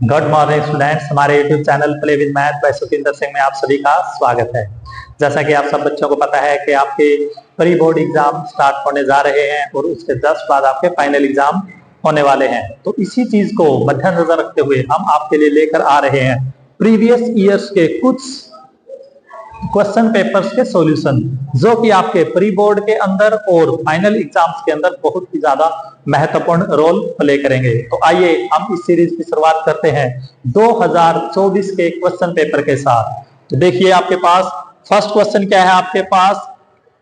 Good morning students, हमारे YouTube channel play with math bye Sukhinder Singh में आप सभी का स्वागत है। जैसा कि आप सब बच्चों को पता है कि आपके प्री बोर्ड एग्जाम स्टार्ट होने जा रहे हैं और उसके जस्ट बाद आपके फाइनल एग्जाम होने वाले हैं। तो इसी चीज को मद्देनजर रखते हुए हम आपके लिए लेकर आ रहे हैं प्रीवियस ईयर्स के कुछ क्वेश्चन पेपर्स के सॉल्यूशन, जो कि आपके प्री बोर्ड के अंदर और फाइनल एग्जाम्स के अंदर बहुत ही ज्यादा महत्वपूर्ण रोल प्ले करेंगे। तो आइए हम इस सीरीज की शुरुआत करते हैं 2024 के क्वेश्चन पेपर के साथ। तो देखिए आपके पास फर्स्ट क्वेश्चन क्या है।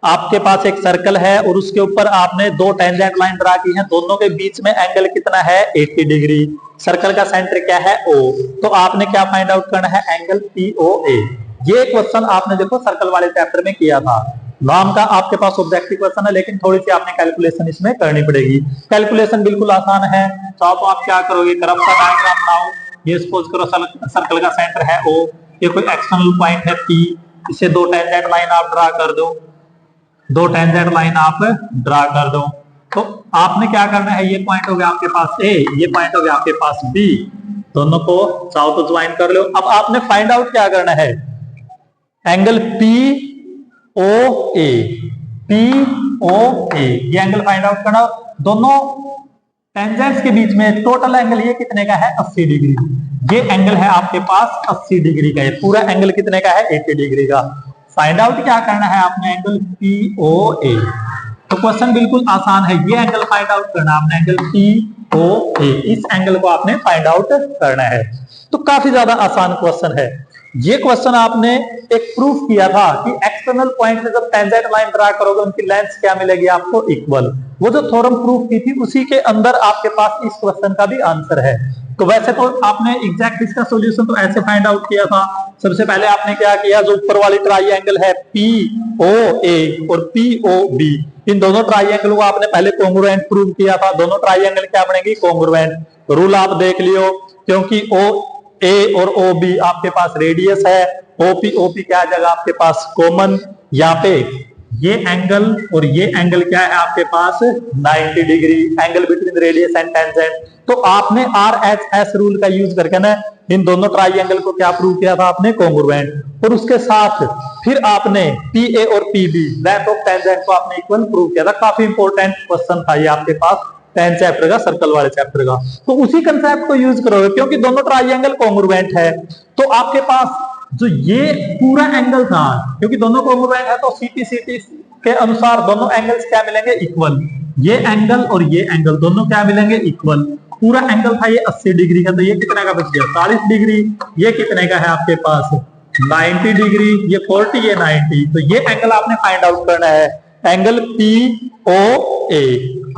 आपके पास एक सर्कल है और उसके ऊपर आपने दो टेंजेंट लाइन ड्रा की है, दोनों के बीच में एंगल कितना है 80 डिग्री। सर्कल का सेंटर क्या है O। तो आपने क्या फाइंड आउट करना है, एंगल POA। ये क्वेश्चन आपने देखो सर्कल वाले चैप्टर में किया था। नाम का आपके पास ऑब्जेक्टिव क्वेश्चन है, लेकिन थोड़ी सी आपने कैलकुलेशन इसमें करनी पड़ेगी। कैलकुलेशन बिल्कुल आसान है। तो आप क्या करोगे, कर्व का डायग्राम बनाओ। ये सपोज करो सर्कल का सेंटर है O, ये कोई एक्सटर्नल पॉइंट है P, इसे दो टेंजेंट लाइन आप ड्रा कर दो। दो टेंजेंट लाइन आप ड्रा कर दो। तो आपने क्या करना है, ये पॉइंट हो गया आपके पास A, ये पॉइंट हो गया आपके पास B, दोनों को चाहो तो ज्वाइन कर लो। अब आपने फाइंड आउट क्या करना है, एंगल POA। ये एंगल फाइंड आउट करना। दोनों टेंजेंट्स के बीच में टोटल एंगल ये कितने का है 80 डिग्री। ये एंगल है आपके पास 80 डिग्री का। ये पूरा एंगल कितने का है 80 डिग्री का। फाइंड आउट क्या करना है आपने, एंगल POA। तो क्वेश्चन बिल्कुल आसान है। ये एंगल फाइंड आउट करना है आपने, एंगल POA। इस एंगल को आपने फाइंड आउट करना है। तो काफी ज्यादा आसान क्वेश्चन है। ये क्वेश्चन आपने एक प्रूफ किया था कि एक्सटर्नल पॉइंट से जब टेंजेंट लाइन ड्रा करोगे उनकी लेंथ क्या मिलेगी आपको, इक्वल। वो जो थ्योरम प्रूफ की थी उसी के अंदर आपके पास इस क्वेश्चन का भी आंसर है। तो वैसे तो आपने एग्जैक्ट इसका सॉल्यूशन तो ऐसे फाइंड आउट किया था। सबसे पहले आपने क्या किया, जो ऊपर वाली ट्राइएंगल है POA और POB, इन दोनों ट्राइएंगल को आपने पहले कॉन्ग्रुएंट प्रूव किया था। दोनों ट्राइएंगल क्या बनेगी, कॉन्ग्रुएंट। रूल आप देख लियो, क्योंकि A और OB आपके पास रेडियस है, OP क्या जगह आपके पास कॉमन। यहाँ पे ये एंगल और ये एंगल क्या है आपके पास 90 degree, angle between radius and tangent. तो आपने RHS रूल का यूज करके ना इन दोनों ट्राइएंगल को क्या प्रूव किया था आपने, कॉन्ग्रुएंट। और उसके साथ फिर आपने PA और PB लेंथ ऑफ टेंजेंट को आपने इक्वल प्रूव किया था। काफी इंपॉर्टेंट क्वेश्चन था ये आपके पास 10 चैप्टर का, सर्कल वाले चैप्टर का। तो उसी कंसेप्ट को यूज करोगे, क्योंकि दोनों ट्राइएंगल कॉन्ग्रुएंट है। तो आपके पास जो ये पूरा एंगल था, क्योंकि दोनों कॉन्ग्रुएंट है, तो CT के अनुसार दोनों एंगल्स क्या मिलेंगे, इक्वल। ये एंगल और ये एंगल दोनों क्या मिलेंगे, इक्वल। पूरा एंगल था ये 80 डिग्री का, तो ये कितने का बच गया 40 डिग्री। ये कितने का है आपके पास 90 डिग्री, ये 40, ये 90। तो ये एंगल आपने फाइंड आउट करना है, एंगल POA।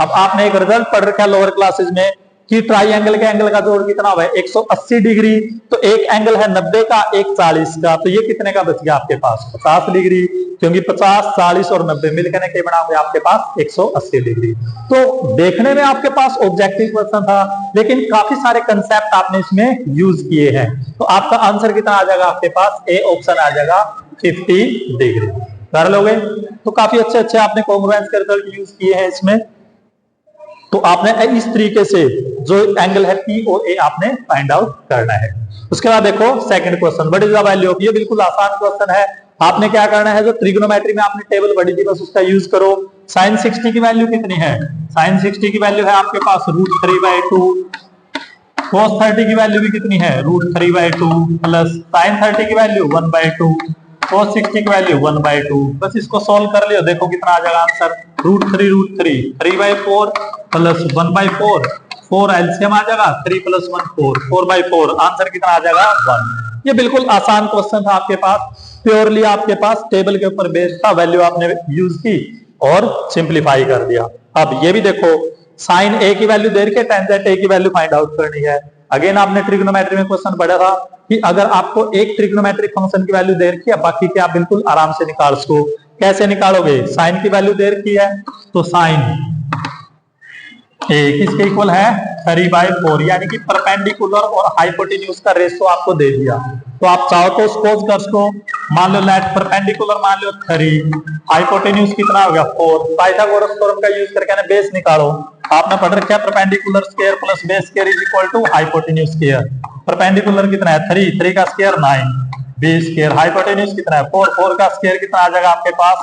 अब आपने एक रिजल्ट पढ़ रखा है लोअर क्लासेस में कि ट्राइएंगल के एंगल का जोड़ कितना हुआ है 180 डिग्री। तो एक एंगल है 90 का, एक 40 का, तो ये कितने का बच गया आपके पास 50 डिग्री, क्योंकि 50, 40 और 90 मिलकर के बना हुआ आपके पास 180 डिग्री। तो देखने में आपके पास ऑब्जेक्टिव क्वेश्चन था, लेकिन काफी सारे कंसेप्ट आपने इसमें यूज किए हैं। तो आपका आंसर कितना आ जाएगा आपके पास, A ऑप्शन आ जाएगा 50 डिग्री। कर लोगे। तो काफी अच्छे आपने कॉन्ग्रुएंस के रिजल्ट यूज किए हैं इसमें। तो आपने इस तरीके से जो एंगल है POA आपने फाइंड आउट करना है। उसके बाद देखो second question, what is the value of. ये बिल्कुल आसान क्वेश्चन है। आपने क्या करना है, जो ट्रिग्नोमेट्री में आपने टेबल पढ़ी थी बस उसका यूज करो। sin 60 की वैल्यू कितनी है, sin 60 की वैल्यू है आपके पास √3/2। cos 30 की वैल्यू भी कितनी है √3/2 प्लस sin 30 की वैल्यू 1/2, cos 60 की वैल्यू 1/2। बस इसको सॉल्व कर लियो, देखो कितना आ जाएगा आंसर, √3 3/4 प्लस 1/4, 4 एलसीएम आ जाएगा, 3 + 1 4, 4/4। आंसर कितना आ जाएगा 1। ये बिल्कुल आसान क्वेश्चन था आपके पास, प्योरली आपके पास टेबल के ऊपर बेस्ड था, वैल्यू आपने यूज की और सिंप्लीफाई कर दिया। अब ये भी देखो, साइन A की वैल्यू दे के टेंजेंट A की वैल्यू फाइंड आउट करनी है। अगेन आपने ट्रिग्नोमेट्री में क्वेश्चन पढ़ा था कि अगर आपको एक ट्रिग्नोमेट्रिक फंक्शन की वैल्यू दे रखी है, बाकी के आप बिल्कुल आराम से निकाल सको। कैसे निकालोगे, साइन की वैल्यू दे रखी है तो साइन A किसके इक्वल है 3/4, यानी कि परपेंडिकुलर और हाइपोटेन्यूज का रेशो आपको दे दिया। तो आप चाहो तो सपोज कर सको, मान लो लेट परपेंडिकुलर मान लो 3, हाइपोटेन्यूज कितना हो गया 4। पाइथागोरस थ्योरम का यूज करके ना बेस निकालो। आपने पढ़ रखा है perpendicular square plus base square is equal to hypotenuse square. Perpendicular कितना है 3, 3 का स्क्वायर 9, बी स्क्वायर। हाइपोटेन्यूज कितना है 4, 4 का स्क्वायर कितना आ जाएगा आपके पास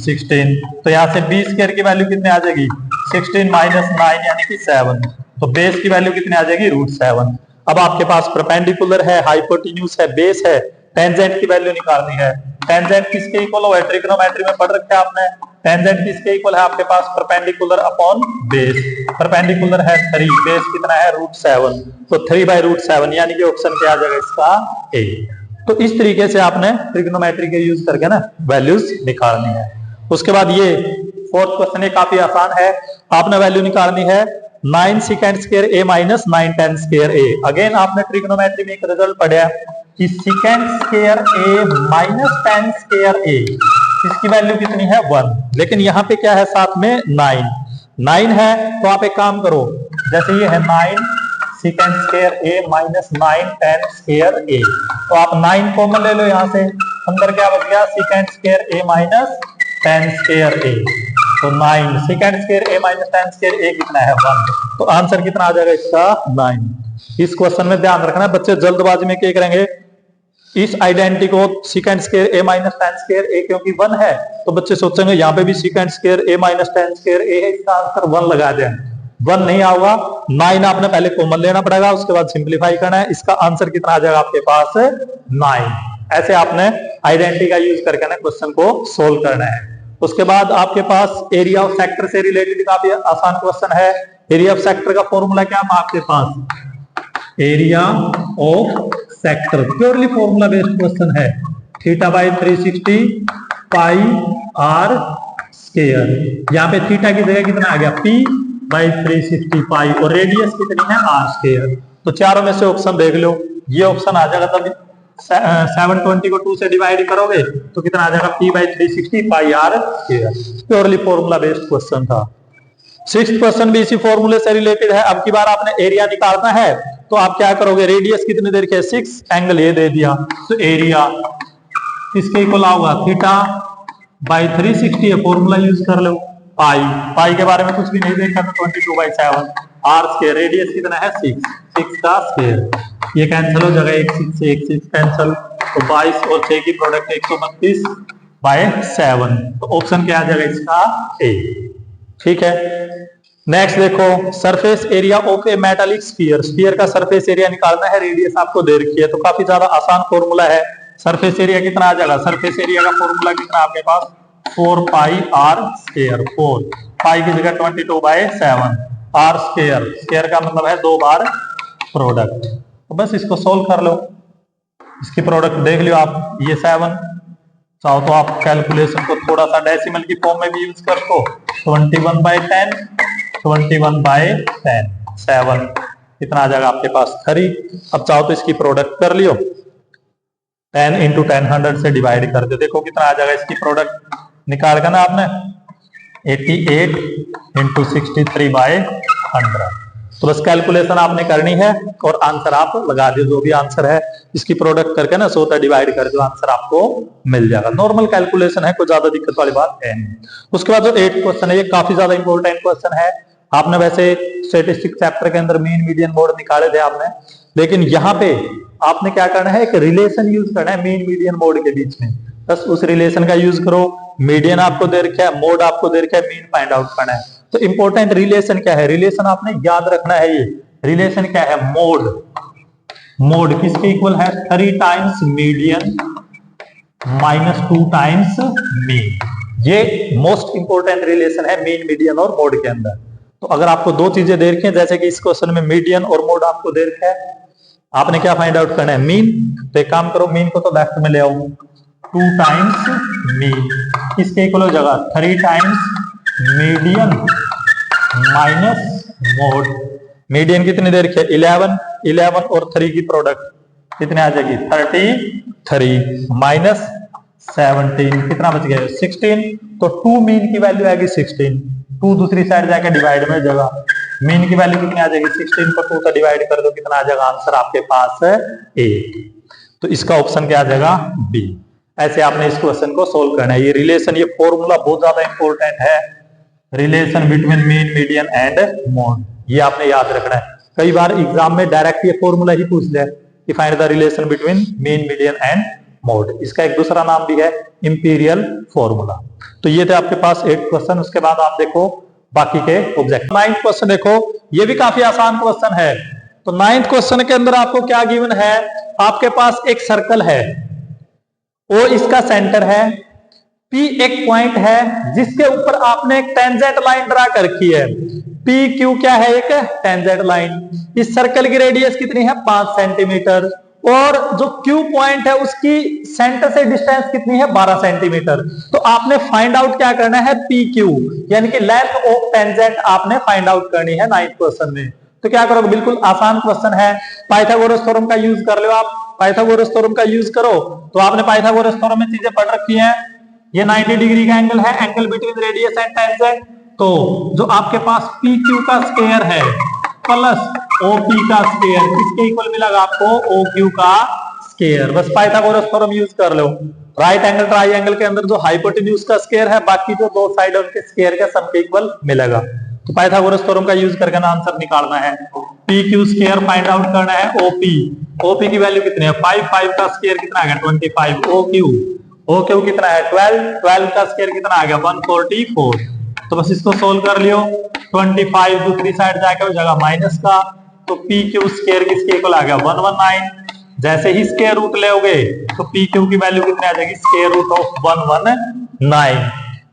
16। तो यहाँ से बी स्क्वायर की वैल्यू कितनी आ जाएगी 16 माइनस 9 यानी कि 7। तो बेस की वैल्यू कितनी आ जाएगी √7। अब आपके पास परपेंडिकुलर है, हाइपोटेन्यूज है, बेस है, टेंजेंट की वैल्यू निकालनी है। टेंजेंट किसके इक्वल हो, ट्रिग्नोमेट्री में पढ़ रखा है आपने। टेंजेंट किसके इक्वल है आपके पास परपेंडिकुलर अपॉन बेस। परपेंडिकुलर है 3, बेस कितना है √7, तो 3/√7 यानी कि ऑप्शन क्या आ जाएगा इसका ए। तो इस तरीके से आपने ट्रिग्नोमेट्री के यूज करके ना वैल्यूज निकालनी है। उसके बाद ये फोर्थ क्वेश्चन, ये काफी आसान है। आपने वैल्यू निकालनी है 9 secant square a minus 9 tan square a। Again आपने ट्रिग्नोमेट्री में एक रिजल्ट पढ़ा कि secant square a minus tan square a, इसकी वैल्यू कितनी है 1। लेकिन यहाँ पे क्या है साथ में 9 है। तो आप एक काम करो, जैसे ये है 9 secant square a minus 9 tan square a, तो आप 9 कॉमन ले लो यहाँ से, अंदर क्या बच गया secant square a minus tan square a। तो 9 secant square a minus tan square a कितना है 1। तो आंसर कितना आ जाएगा इसका 9। इस क्वेश्चन में ध्यान रखना, बच्चे जल्दबाजी में क्या करेंगे, इस आइडेंटिटी को secant square a minus tan square a क्योंकि 1 है तो बच्चे सोचेंगे यहाँ पे भी secant square a minus tan square a है, इसका आंसर 1 लगा दें। 1 नहीं आऊगा, 9 आपने पहले कॉमन लेना पड़ेगा, उसके बाद सिंप्लीफाई करना है। इसका आंसर कितना आ जाएगा आपके पास 9। ऐसे आपने आइडेंटिटी का यूज करके ना क्वेश्चन को सोल्व करना है। उसके बाद आपके पास एरिया ऑफ सेक्टर से रिलेटेड काफी आसान क्वेश्चन है। एरिया ऑफ सेक्टर का फॉर्मूला क्या है आपके पास, area of sector purely formula based question है, θ/360 पाई r स्क्वायर। यहाँ पे थीटा की जगह कितना आ गया p/360 पाई, और रेडियस कितनी है r स्क्वायर। तो चारों में से ऑप्शन देख लो, ये ऑप्शन आ जाएगा। तब 720 को 2 से डिवाइड करोगे तो कितना आ जाएगा p/360 पाई r square. Purely formula based question था। 6th क्वेश्चन भी इसी फॉर्मूले से रिलेटेड है। अब की बार आपने एरिया निकालना है तो आप क्या करोगे, रेडियस कितने दे रखे 6, एंगल ये दे दिया, तो एरिया इसके इक्वल होगा θ/360 है, फॉर्मूला यूज कर लो। पाई के बारे में कुछ भी नहीं देखा तो 22/7 r स्क्वायर। रेडियस कितना है 6 का स्क्वायर, ये कैंसिल हो जाएगा, 1 6 से 1 6 कैंसिल, तो 22 और 6 की प्रोडक्ट 132/7। तो ऑप्शन क्या आ जाएगा इसका ए। ठीक है, नेक्स्ट देखो, surface area of A metallic sphere. Sphere का सरफेस एरिया निकालना है, रेडियस आपको दे रखी है, तो काफी ज्यादा आसान फॉर्मूला है। सरफेस एरिया कितना आ जाएगा, सरफेस एरिया का फॉर्मूला कितना आपके पास 4πr स्क्वायर। 4 पाई की जगह 22/7 r स्क्वायर। स्क्वायर का मतलब है 2 बार प्रोडक्ट। तो बस इसको सोल्व कर लो, इसकी प्रोडक्ट देख लो आप, ये 7, चाहो तो आप कैलकुलेशन को थोड़ा सा डेसिमल की फॉर्म में भी यूज कर दो, 21/10 21/10 7 कितना आ जाएगा आपके पास 3। अब चाहो तो इसकी प्रोडक्ट कर लियो, 10 × 10 से डिवाइड कर दो, देखो कितना आ जाएगा इसकी प्रोडक्ट निकाल कर ना आपने 88 × 63/100। तो बस कैलकुलेशन आपने करनी है और आंसर आप लगा दो, जो भी आंसर है इसकी प्रोडक्ट करके ना 100 डिवाइड कर दो, आंसर आपको मिल जाएगा। नॉर्मल कैलकुलेशन है, कोई ज्यादा दिक्कत वाली बात है नहीं। उसके बाद जो 8th क्वेश्चन है, ये काफी ज्यादा इंपॉर्टेंट क्वेश्चन है। आपने वैसे स्टैटिस्टिक्स चैप्टर के अंदर मीन मीडियन मोड निकाले थे आपने, लेकिन यहाँ पे आपने क्या करना है, एक रिलेशन यूज करना है मीन मीडियन मोड के बीच में। बस उस रिलेशन का यूज करो, मीडियन आपको दे रखा है, मोड आपको दे रखा है, मीन फाइंड आउट करना है। तो इंपॉर्टेंट रिलेशन क्या है, रिलेशन आपने याद रखना है। ये रिलेशन क्या है, मोड। मोड किसके इक्वल है 3 times median minus 2 times mean. ये मोस्ट इंपॉर्टेंट रिलेशन है मीन, मीडियन और मोड के अंदर। तो अगर आपको दो चीजें दे रखी हैं, जैसे कि इस क्वेश्चन में मीडियन और मोड आपको दे रखा है, आपने क्या फाइंड आउट करना है, मीन। तो एक काम करो, मीन को तो लेफ्ट में ले आओ, 2 टाइम्स मीन इसके इक्वल हो जाएगा 3 times median minus mode. Median कितनी देर की है 11 और 3 की प्रोडक्ट कितने आ जाएगी 33 माइनस 17 कितना बच गया 16। तो 2 मीन की वैल्यू आएगी 16, 2 दूसरी साइड जाकर डिवाइड में जगह, मीन की वैल्यू कितनी आ जाएगी 16 को 2 से डिवाइड कर दो, कितना आ जाएगा आंसर आपके पास है 8। तो इसका ऑप्शन क्या आ जाएगा बी। ऐसे आपने इस क्वेश्चन को सोल्व करना है। ये रिलेशन, ये फॉर्मूला बहुत ज्यादा इंपॉर्टेंट है। Relation between mean median and mode, ये आपने याद रखना है। कई बार एग्जाम में डायरेक्ट ये फॉर्मूला ही पूछ ले कि find the relation between mean median and mode. इसका एक दूसरा नाम भी है इंपीरियल फॉर्मूला। तो ये थे आपके पास 8 क्वेश्चन। उसके बाद आप देखो बाकी के ऑब्जेक्टिव। 9th क्वेश्चन देखो, ये भी काफी आसान क्वेश्चन है। तो 9th क्वेश्चन के अंदर आपको क्या गिवन है, आपके पास एक सर्कल है, ओ इसका सेंटर है, P एक पॉइंट है जिसके ऊपर आपने एक टेंजेंट लाइन ड्रा कर रखी है। पी क्यू क्या है, एक टेंजेंट लाइन। इस सर्कल की रेडियस कितनी है, 5 सेंटीमीटर, और जो क्यू पॉइंट है उसकी सेंटर से डिस्टेंस कितनी है, 12 सेंटीमीटर। तो आपने फाइंड आउट क्या करना है, पी क्यू यानी कि लेंथ ऑफ टेंजेंट आपने फाइंड आउट करनी है 9th क्वेश्चन में। तो क्या करोगे, बिल्कुल आसान क्वेश्चन है, पाइथागोरस थ्योरम का यूज कर लो आप। पाइथागोरस थ्योरम का यूज करो तो आपने पाइथागोरस थ्योरम में चीजें पढ़ रखी हैं। ये 90 डिग्री का एंगल है, angle between radius and tangent. तो जो आपके पास पी क्यू का स्क्वायर है प्लस ओपी का स्क्वायर, किसके इक्वल मिलेगा आपको, ओ क्यू का स्क्वायर। बस पाइथागोरस थ्योरम यूज कर लो। राइट एंगल ट्राइंगल के अंदर जो हाइपोटेन्यूज का स्क्वायर है, बाकी जो दो साइड उनके स्क्वायर का सम के इक्वल मिलेगा। तो पाइथागोरस थ्योरम का यूज करके ना आंसर निकालना है। P Q square find out करना है ओपी। ओपी की वैल्यू कितनी है, 5, 5 का स्क्वायर कितना आ गया, 25। ओ क्यू कितना है, 12, 12 का स्क्वायर कितना आ गया, 144। तो बस इसको सोल्व कर लियो। 25 दूसरी साइड जाके हो जाएगा माइनस का, तो पी क्यू स्क्वायर किसके इक्वल आ गया, 119। जैसे ही स्क्वायर रूट लेओगे तो पी क्यू की वैल्यू कितनी आ जाएगी, स्क्वायर रूट ऑफ 119।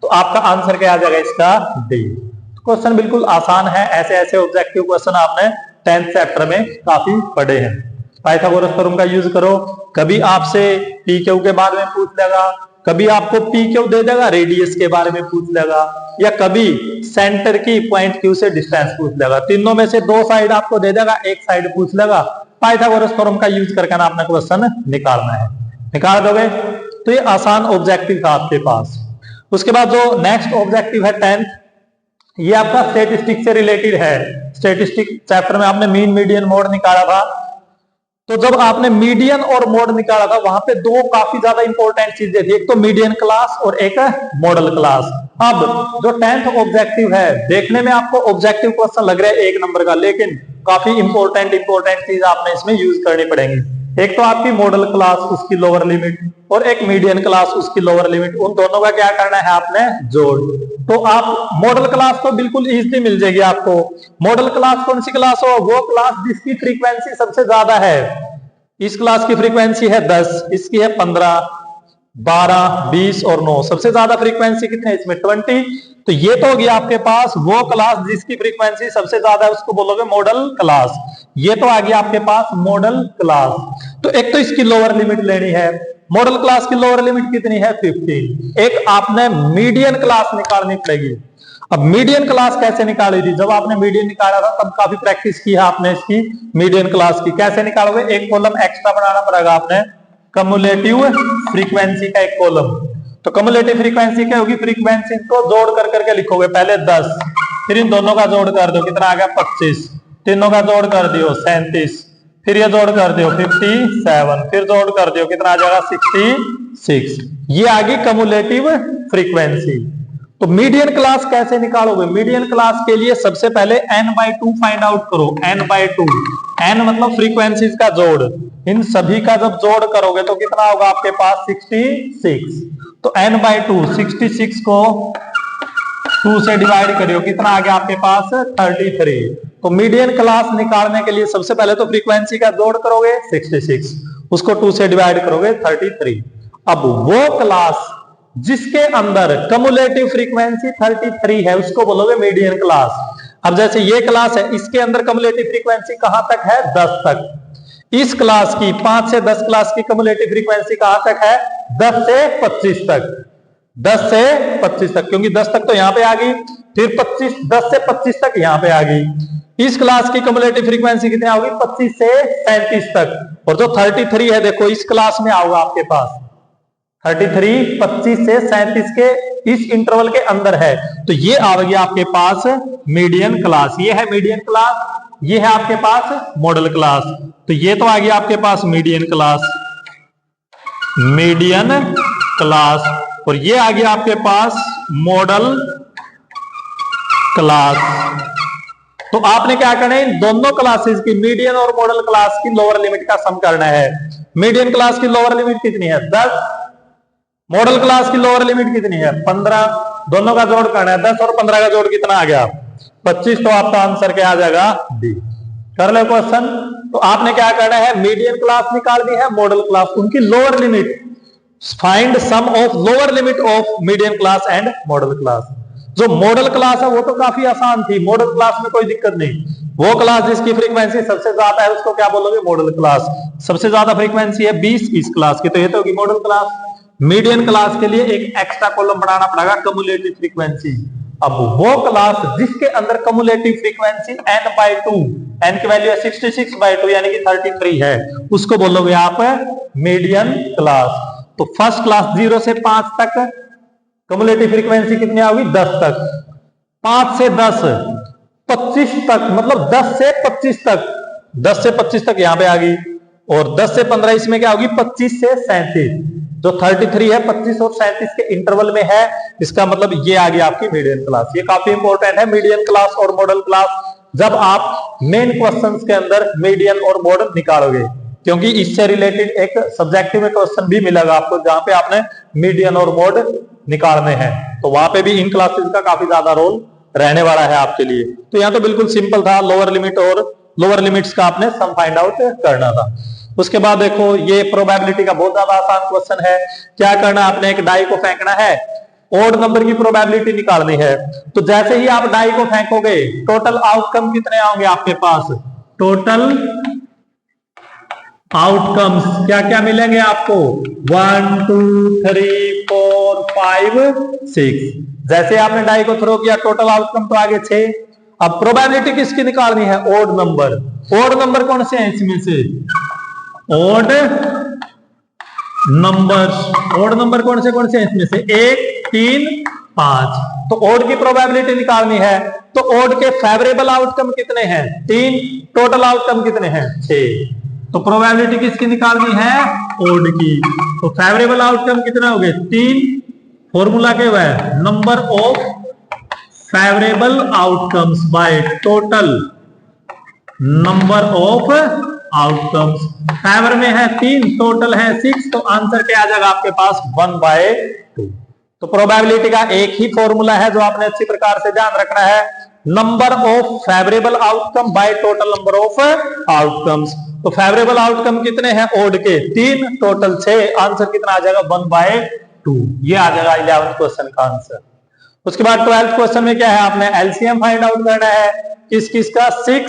तो आपका आंसर क्या आ जाएगा इसका, डी। क्वेश्चन बिल्कुल आसान है। ऐसे ऐसे ऑब्जेक्टिव क्वेश्चन आपने 10th चैप्टर में काफी पढ़े हैं। पाइथागोरस थ्योरम का यूज करो। कभी आपसे पी क्यू के बारे में पूछ लेगा, कभी आपको पी क्यू दे देगा, रेडियस के बारे में पूछ लेगा, या कभी सेंटर की पॉइंट क्यू से डिस्टेंस पूछ लेगा। तीनों में से 2 साइड आपको दे देगा, एक साइड पूछ लेगा। पाइथागोरस थ्योरम का यूज करके ना अपना क्वेश्चन निकालना है, निकाल दोगे। तो ये आसान ऑब्जेक्टिव था आपके पास। उसके बाद जो नेक्स्ट ऑब्जेक्टिव है 10th, ये आपका स्टेटिस्टिक से रिलेटेड है। स्टेटिस्टिक चैप्टर में आपने मीन मीडियन मोड निकाला था। तो जब आपने मीडियन और मोड निकाला था, वहां पे 2 काफी ज्यादा इंपॉर्टेंट चीजें थी, एक तो मीडियन क्लास और एक मॉडल क्लास। अब जो 10th ऑब्जेक्टिव है, देखने में आपको ऑब्जेक्टिव क्वेश्चन लग रहा है 1 नंबर का, लेकिन काफी इंपॉर्टेंट चीज आपने इसमें यूज करनी पड़ेगी। एक तो आपकी मॉडल क्लास, उसकी लोअर लिमिट, और एक मीडियन क्लास, उसकी लोअर लिमिट। उन दोनों का क्या करना है आपने, जोड़। तो आप मॉडल क्लास तो बिल्कुल इजीली मिल जाएगी आपको। मॉडल क्लास कौन सी क्लास हो, वो क्लास जिसकी फ्रीक्वेंसी सबसे ज्यादा है। इस क्लास की फ्रीक्वेंसी है 10, इसकी है 15, 12, 20 और 9। सबसे ज्यादा फ्रीक्वेंसी कितने है इसमें, 20। तो ये तो होगी आपके पास वो क्लास जिसकी फ्रीक्वेंसी सबसे ज्यादा है, उसको बोलोगे मॉडल क्लास। ये तो आ गया आपके पास मॉडल क्लास। तो एक तो इसकी लोअर लिमिट लेनी है। मॉडल क्लास की लोअर लिमिट कितनी है, 15। एक आपने मीडियन क्लास निकालनी पड़ेगी। अब मीडियन क्लास कैसे निकाली थी, जब आपने मीडियन निकाला था तब काफी प्रैक्टिस की है आपने इसकी मीडियन क्लास की। कैसे निकालोगे, एक कॉलम एक्स्ट्रा बनाना पड़ेगा आपने, कम्युलेटिव फ्रीक्वेंसी का एक कॉलम। तो कम्युलेटिव फ्रीक्वेंसी क्या होगी, फ्रीक्वेंसी को जोड़ कर करके लिखोगे, पहले 10, फिर इन दोनों का जोड़ कर दो, कितना आ गया 25, तीनों का जोड़ कर दियो 37, फिर ये जोड़ कर दियो 57, फिर जोड़ कर दियो, कितना आ जाएगा 66। ये आ गई कम्युलेटिव फ्रीक्वेंसी। तो मीडियन क्लास कैसे निकालोगे, मीडियन क्लास के लिए सबसे पहले n/2 फाइंड आउट करो। n/2, n मतलब फ्रीक्वेंसीज का जोड़। इन सभी का जब जोड़ करोगे तो कितना होगा आपके पास, 66। तो n/2, 66 को 2 से डिवाइड करियो, कितना आ गया आपके पास, 33। तो मीडियन क्लास निकालने के लिए सबसे पहले तो फ्रीक्वेंसी का जोड़ करोगे 66, उसको 2 से डिवाइड करोगे 33। अब वो क्लास जिसके अंदर कम्युलेटिव फ्रीक्वेंसी 33 है, उसको बोलोगे मीडियन क्लास। अब जैसे ये क्लास है, इसके अंदर कम्युलेटिव फ्रीक्वेंसी कहां तक है, 10 तक। इस क्लास की 5 से 10 क्लास की कम्युलेटिव फ्रीक्वेंसी कहां तक है, 10 से 25 तक। 10 से 25 तक, क्योंकि 10 तक तो यहां पे आ गई, फिर 10 से 25 तक यहां पे आ गई। इस क्लास की कम्युलेटिव फ्रीक्वेंसी कितनी होगी, 25 से 37 तक। और जो 33 है, देखो इस क्लास में आओगे आपके पास 33, 25 से 37 के इस इंटरवल के अंदर है। तो ये आ गई आपके पास मीडियन क्लास। ये है मीडियन क्लास, ये है आपके पास मॉडल क्लास। तो ये तो आ गया आपके पास मीडियन क्लास, मीडियन क्लास, और ये आ गया आपके पास मॉडल क्लास। तो आपने क्या करना है, इन दोनों क्लासेस की मीडियन और मॉडल क्लास की लोअर लिमिट का सम करना है। मीडियन क्लास की लोअर लिमिट कितनी है 10, मॉडल क्लास की लोअर लिमिट कितनी है 15, दोनों का जोड़ करना है 10 और 15 का जोड़ कितना आ गया 25। तो आपका आंसर क्या आ जाएगा डी। कर लो क्वेश्चन। तो आपने क्या करना है, मीडियन क्लास निकालनी है, मॉडल क्लास, उनकी lower limit, find sum of lower limit of median class and modal class. जो मॉडल क्लास है वो तो काफी आसान थी, मॉडल क्लास में कोई दिक्कत नहीं, वो क्लास जिसकी फ्रीक्वेंसी सबसे ज्यादा है उसको क्या बोलोगे मॉडल क्लास। सबसे ज्यादा फ्रीक्वेंसी है 20 इस क्लास की, तो ये तो होगी मॉडल क्लास। मीडियन क्लास के लिए एक एक्स्ट्रा कॉलम बनाना पड़ेगा, कम्युलेटिव फ्रीक्वेंसी। अब वो क्लास जिसके अंदर कम्युलेटिव फ्रीक्वेंसी n/2, n की वैल्यू है 66/2 यानी कि 33 है, उसको बोलोगे आप मीडियन क्लास। तो फर्स्ट क्लास 0 से 5 तक कम्युलेटिव फ्रीक्वेंसी कितनी होगी 10 तक, 5 से 10 25 तक, मतलब 10 से 25 तक, 10 से 25 तक यहां पे आ गई, और 10 से 15 इसमें क्या होगी 25 से 37। जो 33 है 25 और 37 के इंटरवल में है, इसका मतलब ये आ गई आपकी मीडियन क्लास। ये काफी इंपॉर्टेंट है, मीडियन क्लास और मॉडल क्लास, जब आप मेन क्वेश्चंस के अंदर मीडियन और मॉडल निकालोगे, क्योंकि इससे रिलेटेड एक सब्जेक्टिव में क्वेश्चन भी मिलेगा आपको जहां पे आपने मीडियन और मोड निकालने हैं, तो वहां पे भी इन क्लासेस का काफी ज्यादा रोल रहने वाला है आपके लिए। तो यहाँ तो बिल्कुल सिंपल था, लोअर लिमिट और लोअर लिमिट्स का आपने सम फाइंड आउट करना था। उसके बाद देखो ये प्रोबेबिलिटी का बहुत ज्यादा आसान क्वेश्चन है। क्या करना, आपने एक डाई को फेंकना है, ओड नंबर की प्रोबेबिलिटी निकालनी है। तो जैसे ही आप डाई को फेंकोगे टोटल आउटकम कितने आओगे आपके पास, टोटल आउटकम्स क्या क्या मिलेंगे आपको 1 2 3 4 5 6। जैसे आपने डाई को थ्रो किया टोटल आउटकम तो आगे 6। अब प्रोबेबिलिटी किसकी निकालनी है, ओड नंबर। ओड नंबर कौन से हैं इसमें से, ओड नंबर्स। ओड नंबर कौन से हैं इसमें से 1 3 5। तो ओड की प्रोबेबिलिटी निकालनी है, तो ओड के फेवरेबल आउटकम कितने हैं 3, टोटल आउटकम कितने हैं 6। तो प्रोबेबिलिटी किसकी निकालनी है, ओड की। तो फेवरेबल आउटकम कितने हो गए 3, फॉर्मूला क्या हुआ है number of favourable outcomes by total number of outcomes. Favour में है 3, टोटल है 6, तो आंसर क्या आ जाएगा आपके पास 1/2। तो प्रोबेबिलिटी का एक ही फॉर्मूला है जो आपने अच्छी प्रकार से ध्यान रखना है, number of favourable outcome by total number of outcomes. तो फेवरेबल आउटकम कितने हैं ओड के 3, टोटल 6, आंसर कितना आ जाएगा 1/2। ये आ जाएगा 11th क्वेश्चन का आंसर। उसके बाद 12th क्वेश्चन में क्या है, आपने एलसीएम फाइंड आउट करना है किस किस का 6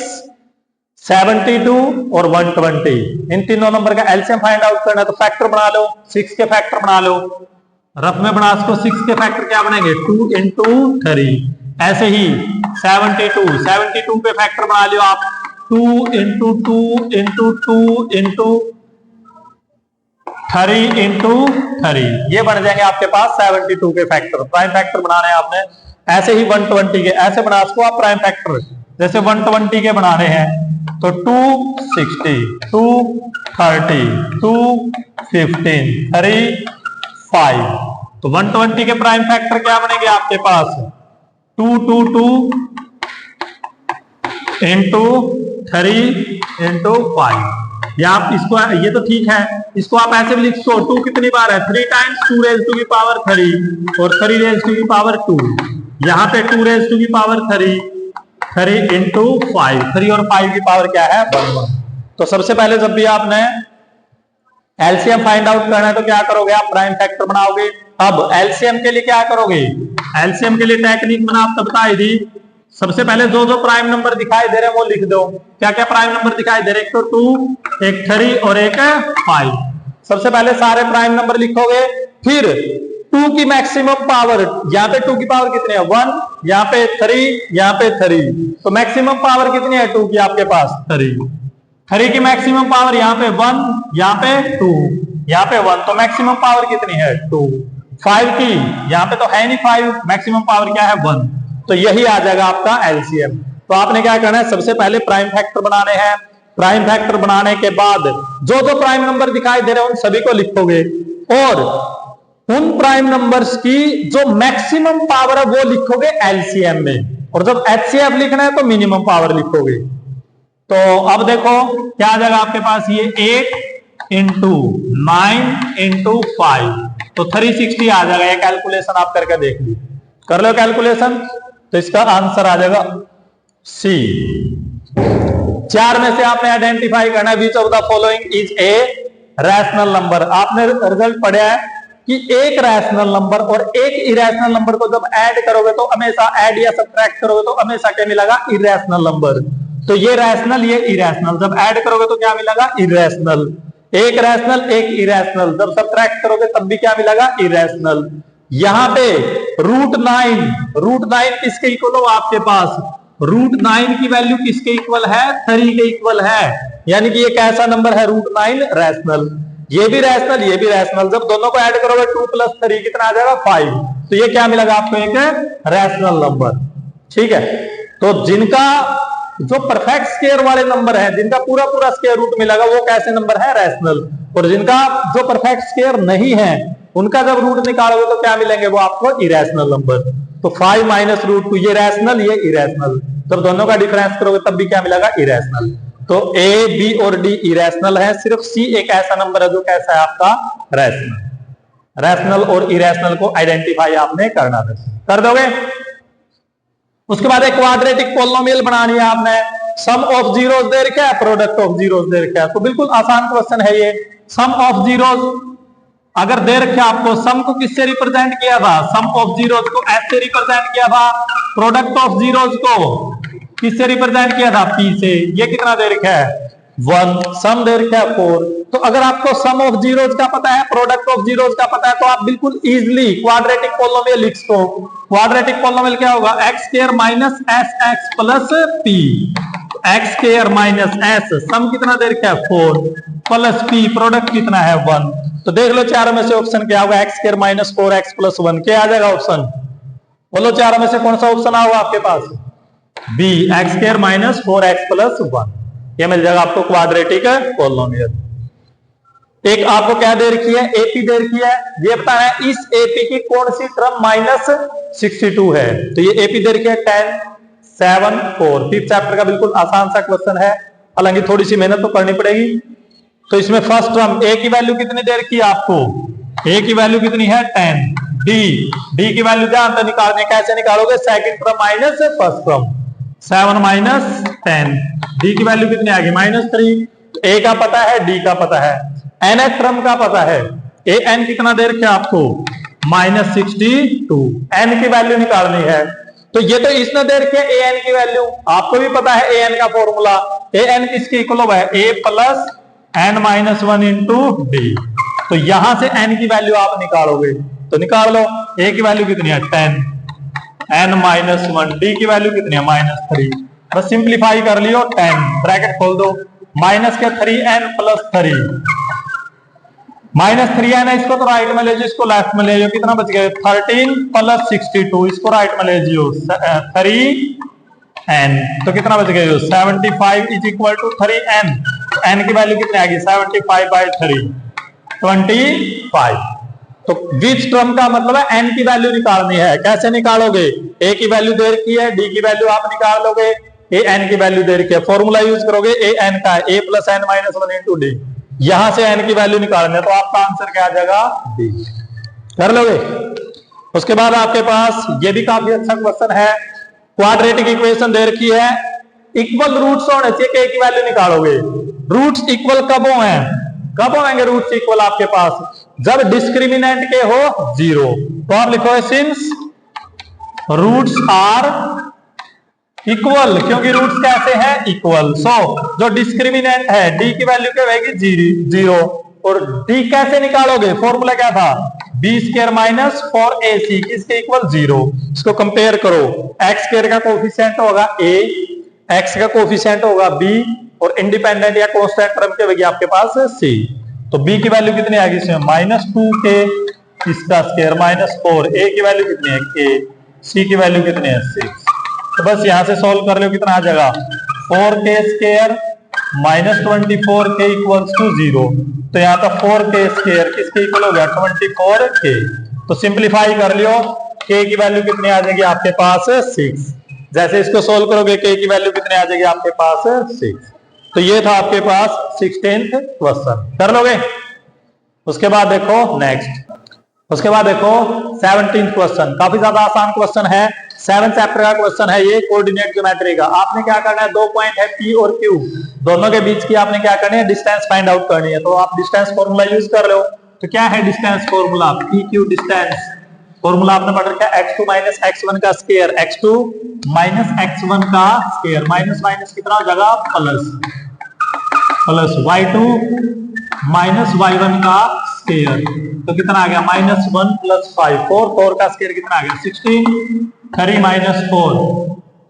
72 और 120, इन तीनों नंबर का एलसीएम फाइंड आउट करना है। तो फैक्टर बना लो, 6 के फैक्टर बना लो, रफ में बना इसको। 6 के फैक्टर क्या बनेंगे 2 × 3। ऐसे ही 72 पे फैक्टर बना लियो आप 2 × 2 × 2 × 3 × 3, ये बन जाएंगे आपके पास 72 के फैक्टर। प्राइम फैक्टर बनाने हैं आपने। ऐसे ही 120 के ऐसे बना इसको आप प्राइम फैक्टर। जैसे 120 के बनाने हैं तो 260 230 215 3 5। तो 120 के प्राइम फैक्टर क्या बनेंगे आपके पास 222 × 3 × 5। या आप इसको, ये तो ठीक है, इसको आप ऐसे भी लिख सो 2 कितनी बार है 3 times 2 raised to the power 3 और 3 raised to the power 2। यहाँ पे 2 raised to the power 3 × 5, 3 और 5 की पावर क्या है 1। तो सबसे पहले जब भी आपने एलसीएम फाइंड आउट करना है तो क्या करोगे आप प्राइम फैक्टर बनाओगे। अब एलसीएम के लिए क्या करोगे, एलसीएम के लिए टेक्निक मैंने आपको बताई दी। सबसे पहले जो जो प्राइम नंबर दिखाई दे रहे हैं वो लिख दो। क्या क्या प्राइम नंबर दिखाई दे रहे हैं, एक तो 2, एक 3 और एक 5। सबसे पहले सारे प्राइम नंबर लिखोगे, फिर 2 की मैक्सिमम पावर, यहाँ पे 2 की पावर कितनी है 1, यहाँ पे 3, यहाँ पे 3, तो मैक्सिमम पावर कितनी है 2 की आपके पास 3 की मैक्सिमम पावर यहाँ पे 1, यहाँ पे 2, यहाँ पे 1, तो मैक्सिमम पावर कितनी है 2। 5 की यहाँ पे तो है नहीं 5, मैक्सिमम पावर क्या है 1, तो यही आ जाएगा आपका एलसीएम। तो आपने क्या करना है, सबसे पहले प्राइम फैक्टर बनाने हैं। प्राइम फैक्टर बनाने के बाद जो जो प्राइम नंबर दिखाई दे रहे हैं उन सभी को लिखोगे और उन प्राइम नंबर्स की जो मैक्सिमम पावर है वो लिखोगे एलसीएम में। और जब HCF लिखना है तो मिनिमम पावर लिखोगे। तो अब देखो क्या आ जाएगा आपके पास, ये 8 इंटू 9 इंटू 5, तो 360 आ जाएगा। ये कैलकुलेशन आप करके देख लीजिए, कर लो कैलकुलेशन, तो इसका आंसर आ जाएगा सी। 4 में से आपने आइडेंटिफाई करना है which of the following is a rational number. आपने रिजल्ट पढ़ा है कि एक रैशनल नंबर और एक इरेशनल नंबर को जब ऐड करोगे तो हमेशा ऐड या सब्ट्रैक्ट करोगे तो हमेशा क्या मिलेगा, इरेशनल नंबर। तो ये रैशनल ये इरेशनल, जब ऐड करोगे तो क्या मिलेगा, इरेशनल। एक रैशनल एक इरेशनल, जब सब्ट्रैक्ट करोगे तब भी क्या मिलेगा, इरेशनल। यहां पे रूट 9 किसके इक्वल हो आपके पास, रूट 9 की वैल्यू किसके इक्वल है, 3 के इक्वल है। यानी कि ये कैसा नंबर है, रूट 9 रैशनल। ये भी रैशनल ये भी रैशनल, जब दोनों को ऐड करोगे 2 + 3 कितना आ जाएगा, 5। तो ये क्या मिलेगा आपको, एक रैशनल नंबर। ठीक है, तो जिनका जो परफेक्ट स्क्वायर वाले नंबर है, जिनका पूरा पूरा स्क्वायर रूट मिलेगा, वो कैसे नंबर है, रैशनल। और जिनका जो परफेक्ट स्क्वायर नहीं है, उनका जब रूट निकालोगे तो क्या मिलेंगे, वो आपको इरेशनल नंबर। तो 5 - √2 ये रैशनल ये इरेशनल, जब दोनों का डिफरेंस करोगे तब भी क्या मिलेगा, इरेशनल। तो ए बी और डी इरेशनल है, सिर्फ सी एक ऐसा नंबर है जो कैसा है आपका, रैशनल। रैशनल और इरेशनल को आइडेंटिफाई आपने करना है, कर दोगे। उसके बाद एक क्वाड्रेटिक पोलिनोमियल बनानी है आपने, सम ऑफ जीरोस दे रखा है, प्रोडक्ट ऑफ जीरोस दे रखा है। तो बिल्कुल आसान क्वेश्चन है ये। सम ऑफ जीरोस अगर दे रखे आपको, सम को किससे रिप्रेजेंट किया था, सम ऑफ जीरोस को एस से रिप्रेजेंट किया था, प्रोडक्ट ऑफ जीरोस को किससे रिप्रेजेंट किया था, पी से। ये कितना दे रखा है, 1, सम दे रखा है 4। तो अगर आपको सम ऑफ जीरोस का पता है, प्रोडक्ट ऑफ जीरोस का पता है, तो आप बिल्कुल इजीली क्वाड्रेटिक पोलिनोमियल लिख दो। क्वाड्रेटिक पोलिनोमियल क्या होगा, x² - sx + p। x² - s, सम कितना दे रखा है 4, प्लस p, प्रोडक्ट कितना है 1। तो देख लो चारों में से ऑप्शन क्या होगा, x² - 4x + 1, क्या आ जाएगा ऑप्शन, बोलो चारों में से कौन सा ऑप्शन होगा आपके पास, बी, x² - 4x + 1। ये मिल जाएगा आपको क्वाड्रेटिक पोलिनोमियल। एक आपको क्या दे रखी है, एपी दे रखी है, ये बताना है इस एपी की कौन सी टर्म -62 है। तो ये एपी दे रखी है 10, 7, 4। 5th चैप्टर का बिल्कुल आसान सा क्वेश्चन है, हालांकि थोड़ी सी मेहनत तो करनी पड़ेगी। तो इसमें फर्स्ट टर्म ए की वैल्यू कितनी दे रखी है आपको, ए की वैल्यू कितनी है 10, डी की वैल्यू ध्यान से निकालने, कैसे निकालोगे, second term minus first term, 7 - 10, D की वैल्यू कितनी आ गई -3। ए का पता है, डी का पता है, nth टर्म का पता है, ए एन कितना दे रखा है आपको -62, एन की वैल्यू निकालनी है। तो ये तो इसने दे रखी है ए एन की वैल्यू, आपको भी पता है ए एन का फॉर्मूला, ए एन किसके इक्वल है, a + n - 1 × d। तो यहां से n की वैल्यू आप निकालोगे, तो निकाल लो, a की वैल्यू कितनी है 10, n - 1, d की वैल्यू कितनी है -3। बस सिंप्लीफाई कर लियो, 10 ब्रैकेट खोल दो, माइनस के 3n + 3, -3n है, इसको तो राइट में ले जाओ, इसको लेफ्ट में ले जाओ, कितना बच गया 13 + 62, इसको राइट में ले जाओ 3n, तो कितना बच गया 75 = 3n। n की वैल्यू कितनी आ गई 75/3, 25। तो विच टर्म का मतलब है n की वैल्यू निकालनी है, कैसे निकालोगे, a की वैल्यू दे रखी है, d की वैल्यू आप निकाल लोगे, a n की वैल्यू दे रखी है, फॉर्मूला यूज करोगे, a n का a + n - 1 × d, यहां से n की वैल्यू निकालनी है, तो आपका आंसर क्या आ जाएगा, d। कर लोगे। उसके बाद आपके पास ये भी काफी अच्छा क्वेश्चन है, क्वाड्रेटिक इक्वेशन दे रखी है, इक्वल रूट्स होने चाहिए, k की वैल्यू निकालोगे। रूट्स इक्वल कब होंगे रूट्स इक्वल आपके पास, जब डिस्क्रिमिनेंट के हो 0। तो आप लिखो सिंस रूट्स आर इक्वल, क्योंकि रूट्स कैसे हैं, इक्वल। सो जो डिस्क्रिमिनेंट है d की वैल्यू क्या रहेगी 0, और d कैसे निकालोगे, फॉर्मूला क्या था, b² - 4ac, किसके इक्वल 0। इसको कंपेयर करो, x² का कोफिशिएंट होगा a, x का कोफिशिएंट होगा b, और इंडिपेंडेंट या कांस्टेंट टर्म के होगी आपके पास c। तो b की वैल्यू कितनी आ गई इसमें -2k, इसका स्क्वायर -4, a की वैल्यू कितनी है k, c की वैल्यू कितनी है 6। तो बस यहां से सॉल्व कर लो, कितना आ जाएगा 4k² - 24k = 0। तो यहाँ का 4k² किसके इक्वल हो गया 24k। तो सिंप्लीफाई कर लियो, k की वैल्यू कितनी आ जाएगी आपके पास 6। जैसे इसको सोल्व करोगे k की वैल्यू कितने आ जाएगी आपके पास 6। तो ये था आपके पास 16th क्वेश्चन, कर लोगे। उसके बाद देखो नेक्स्ट, उसके बाद देखो 17th क्वेश्चन, काफी ज्यादा आसान क्वेश्चन है, 7th चैप्टर का क्वेश्चन है ये, कोऑर्डिनेट ज्योमेट्री का। आपने क्या करना है, दो पॉइंट है P और Q, दोनों के बीच की आपने क्या करनी है, डिस्टेंस फाइंड आउट करनी है। तो आप डिस्टेंस फॉर्मूला यूज कर लो। तो क्या है distance formula, PQ distance formula आपने पढ़ रखा है, x2 माइनस x1 का स्क्वायर, x2 माइनस x1 का स्क्वायर, माइनस माइनस कितना हो जाएगा plus, plus y2 minus y1 का स्क्वायर, तो कितना आ गया -1 + 5, 4 का स्क्वायर कितना आ गया 16, 3 - 4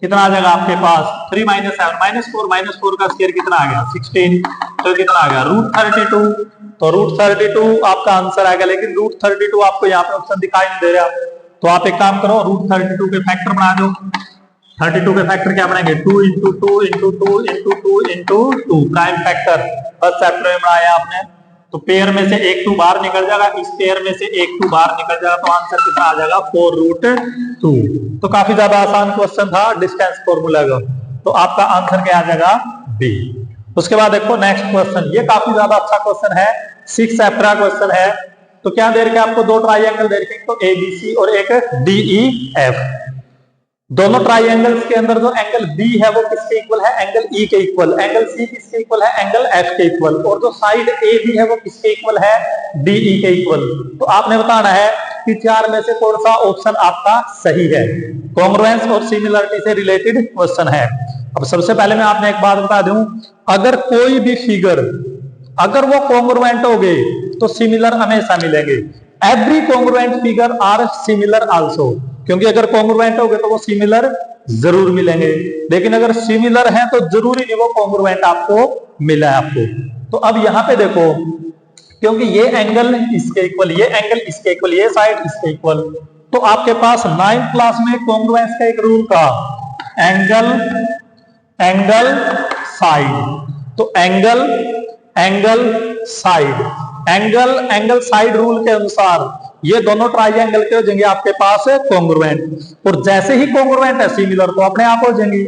कितना आ जाएगा आपके पास 3 - 7 -4 का स्क्वायर कितना आ गया 16, तो कितना आ गया √32। तो √32 आपका आंसर आएगा, लेकिन √32 आपको यहाँ पे ऑप्शन दिखाई नहीं दे रहा, तो आप एक काम करो, √32 के फैक्टर बना दो। 32 के फैक्टर क्या बनाएंगे, 2 × 2 × 2 × 2 × 2 प्राइम फैक्टर फर्स्ट चैप्टर में बनाया आपने। तो पेयर में से एक 2 बाहर निकल जाएगा, इस पेयर में से एक 2 बाहर निकल जाएगा, तो आंसर कितना आ जाएगा 4√2। तो काफी ज्यादा आसान क्वेश्चन था डिस्टेंस फॉर्मूला का, तो आपका आंसर क्या आ जाएगा बी। उसके बाद देखो नेक्स्ट क्वेश्चन, ये काफी ज्यादा अच्छा क्वेश्चन है, 6 चैप्टर का क्वेश्चन है। तो क्या दे रखे आपको, दो ट्राइंगल दे रखे, तो ABC और एक DEF। दोनों ट्राइंगल्स के अंदर जो एंगल B है वो किसके इक्वल है, एंगल E के इक्वल, एंगल C किसके इक्वल है, एंगल F के इक्वल, और जो साइड AB है वो किसके इक्वल है, DE के इक्वल। तो आपने बताना है कि 4 में से कौन सा ऑप्शन आपका सही है। कॉन्ग्रुएंस और सिमिलरिटी से रिलेटेड क्वेश्चन है। अब सबसे पहले मैं आपने एक बात बता दूं, अगर कोई भी फिगर अगर वो कॉन्ग्रुएंट हो गए तो सिमिलर हमेशा मिलेंगे। Every congruent figure are similar also, क्योंकि अगर कॉन्ग्रुएंट हो गए तो वो सिमिलर जरूर मिलेंगे, लेकिन अगर सिमिलर हैं तो जरूरी नहीं वो कॉन्ग्रुएंट आपको मिला है आपको। तो अब यहां पे देखो, क्योंकि ये एंगल इसके इक्वल, ये एंगल इसके इक्वल, ये साइड इसके इक्वल, तो आपके पास 9th क्लास में कॉन्ग्रुएंस का एक रूल था, एंगल साइड। तो एंगल साइड रूल के अनुसार ये दोनों ट्राइंगल के हो जाएंगे आपके पास कॉन्ग्रुएंट, और जैसे ही कॉन्ग्रुएंट है सिमिलर तो अपने आप हो जाएंगी,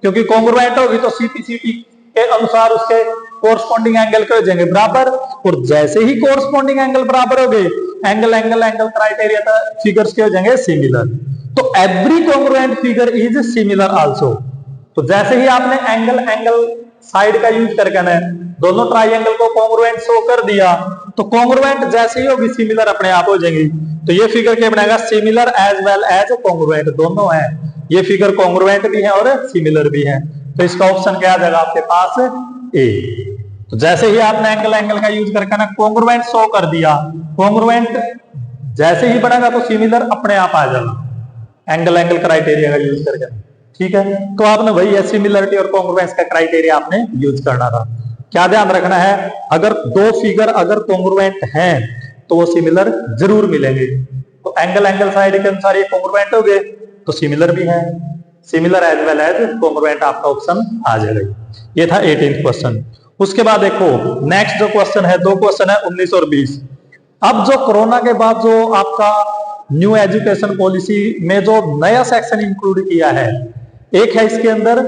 क्योंकि कॉन्ग्रुएंट होगी तो CPCT के अनुसार उसके कोरस्पॉन्डिंग एंगल के हो जाएंगे बराबर, और जैसे ही कोरस्पॉन्डिंग एंगल बराबर हो गए एंगल क्राइटेरिया था फिगर्स के हो जाएंगे सिमिलर। तो every congruent figure is similar also. तो जैसे ही आपने एंगल साइड का यूज करके ना दोनों ट्राइंगल को कॉन्ग्रुएंट शो कर दिया, तो कॉन्ग्रुएंट जैसे ही होगी सिमिलर अपने आप हो जाएंगी। तो ये फिगर क्या बनेगा, similar as well as congruent, दोनों है, ये फिगर कॉन्ग्रुएंट भी है और सिमिलर भी है। तो इसका ऑप्शन क्या आ जाएगा आपके पास ए। तो जैसे ही आपने एंगल का यूज करके ना कॉन्ग्रुएंट शो कर दिया, कॉन्ग्रुएंट जैसे ही बनेगा तो सिमिलर अपने आप आ जाएगा एंगल क्राइटेरिया का यूज करके, ठीक है। तो आपने वही है सिमिलरिटी और कॉन्ग्रुएंस का क्राइटेरिया आपने यूज करना था। क्या ध्यान रखना है, अगर दो फिगर अगर कॉन्ग्रुएंट हैं तो वो सिमिलर जरूर मिलेंगे। तो एंगल साइड के अनुसार ये कॉन्ग्रुएंट हो गए तो सिमिलर भी है, similar as well as congruent आपका ऑप्शन आ जाएगा। ये था 18th क्वेश्चन। उसके बाद देखो नेक्स्ट जो क्वेश्चन है, दो क्वेश्चन है 19 और 20। अब जो कोरोना के बाद जो आपका न्यू एजुकेशन पॉलिसी में जो नया सेक्शन इंक्लूड किया है, एक है इसके अंदर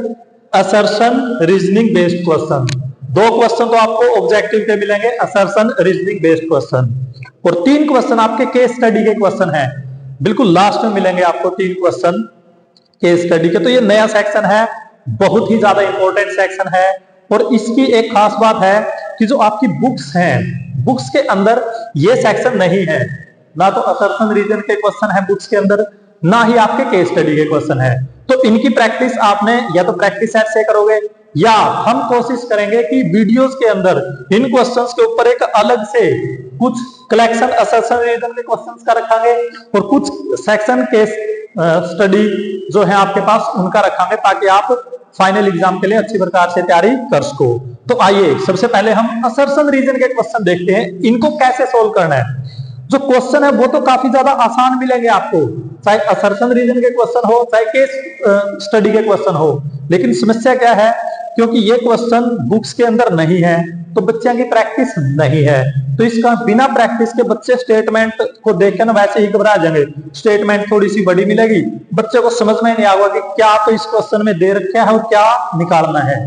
असर्शन रीजनिंग बेस्ड क्वेश्चन। दो क्वेश्चन तो आपको ऑब्जेक्टिव के मिलेंगे, असर्शन रीजनिंग बेस्ड क्वेश्चन, और 3 क्वेश्चन आपके केस स्टडी के क्वेश्चन है, बिल्कुल लास्ट में मिलेंगे आपको 3 क्वेश्चन केस स्टडी के। तो ये नया सेक्शन है, बहुत ही ज्यादा इंपॉर्टेंट सेक्शन है, और इसकी एक खास बात है कि जो आपकी बुक्स हैं, बुक्स के अंदर ये सेक्शन नहीं है, ना तो असर्शन रीजन के क्वेश्चन है बुक्स के अंदर, ना ही आपके केस स्टडी के क्वेश्चन है। तो इनकी प्रैक्टिस आपने या तो प्रैक्टिस सेट से करोगे, या हम कोशिश करेंगे कि वीडियोस के अंदर इन क्वेश्चंस के ऊपर एक अलग से कुछ कलेक्शन असर्शन रीजन के क्वेश्चंस का रखेंगे, और कुछ सेक्शन केस स्टडी जो है आपके पास उनका रखेंगे, ताकि आप फाइनल एग्जाम के लिए अच्छी प्रकार से तैयारी कर सको। तो आइए सबसे पहले हम असर्शन रीजन के क्वेश्चन देखते हैं, इनको कैसे सोल्व करना है। जो क्वेश्चन है वो तो काफी ज्यादा आसान मिलेंगे आपको, चाहे असर्शन रीजन के क्वेश्चन हो चाहे केस स्टडी के क्वेश्चन हो, लेकिन समस्या क्या है क्योंकि ये क्वेश्चन बुक्स के अंदर नहीं है तो बच्चों की प्रैक्टिस नहीं है, तो इसका बिना प्रैक्टिस के बच्चे स्टेटमेंट को देख के ना वैसे ही घबरा जाएंगे। स्टेटमेंट थोड़ी सी बड़ी मिलेगी, बच्चे को समझ में नहीं आएगा कि क्या तो इस क्वेश्चन में दे रखा है और क्या निकालना है।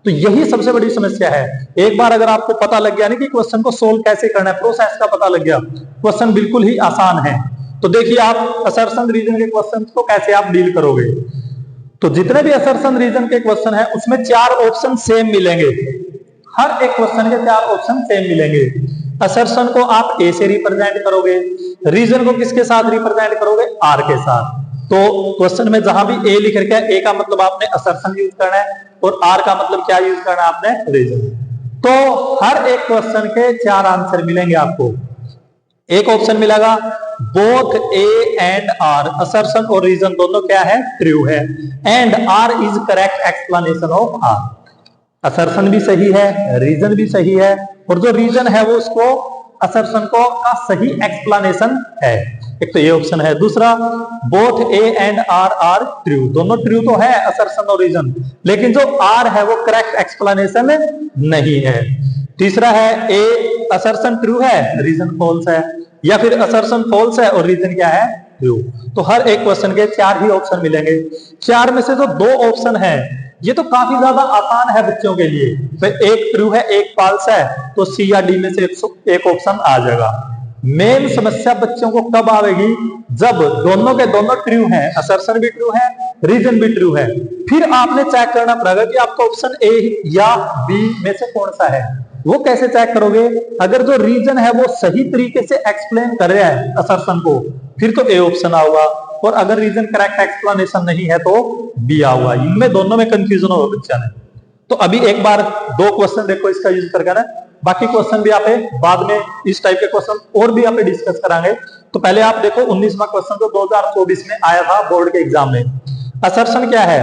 तो यही सबसे बड़ी समस्या है। एक बार अगर आपको पता लग गया ना कि क्वेश्चन को सोल्व कैसे करना है, प्रोसेस का पता लग गया, क्वेश्चन बिल्कुल ही आसान है। तो देखिए आप असर्शन रीजन के क्वेश्चन को कैसे आप डील करोगे। तो जितने भी असर्शन रीजन के क्वेश्चन है उसमें 4 ऑप्शन सेम मिलेंगे, हर एक क्वेश्चन के 4 ऑप्शन सेम मिलेंगे। असर्शन को आप ए से रिप्रेजेंट करोगे, रीजन को किसके साथ रिप्रेजेंट करोगे, आर के साथ। तो क्वेश्चन में जहां भी ए लिख रखा है, ए का मतलब आपने असर्शन यूज करना है और आर का मतलब क्या यूज करना है आपने, रीजन। तो हर एक क्वेश्चन के 4 आंसर मिलेंगे आपको। एक ऑप्शन मिलेगा both A and R, assertion और रीजन दोनों क्या है, ट्रू है, and R is correct explanation of R. Assertion भी सही है, रीजन भी सही है, और जो रीजन है वो उसको असर्शन को का सही एक्सप्लेनेशन है। एक तो ये ऑप्शन है। दूसरा both A and R are true, दोनों ट्रू तो है असर्शन और रीजन, लेकिन जो आर है वो करेक्ट एक्सप्लेनेशन नहीं है। तीसरा है ए असर्शन ट्रू है, रीजन फॉल्स है, या फिर असर्शन फॉल्स है और रीजन क्या है, ट्रू। तो हर एक क्वेश्चन के 4 ही ऑप्शन मिलेंगे। 4 में से जो 2 ऑप्शन है ये तो काफी ज्यादा आसान है बच्चों के लिए, तो एक ट्रू है एक फॉल्स है, तो सी या डी में से एक ऑप्शन आ जाएगा। मेन समस्या बच्चों को कब आएगी, जब दोनों के दोनों ट्रू हैं, असर्शन भी ट्रू है, रीजन भी ट्रू है, फिर आपने चेक करना पड़ेगा कि आपका ऑप्शन ए या बी में से कौन सा है। वो कैसे चेक करोगे, अगर जो रीजन है वो सही तरीके से एक्सप्लेन कर रहा है असर्शन को, फिर तो ए ऑप्शन आऊगा, और अगर रीजन करेक्ट एक्सप्लेनेशन नहीं है तो बी आऊगा। इनमें दोनों में कंफ्यूजन होगा बच्चा ने। तो अभी एक बार 2 क्वेश्चन देखो इसका यूज करके ना, बाकी क्वेश्चन भी आप बाद में इस टाइप के क्वेश्चन और भी आप डिस्कस करांगे। तो पहले आप देखो 19वां क्वेश्चन जो 2024 में आया था बोर्ड के एग्जाम में। असर्शन क्या है,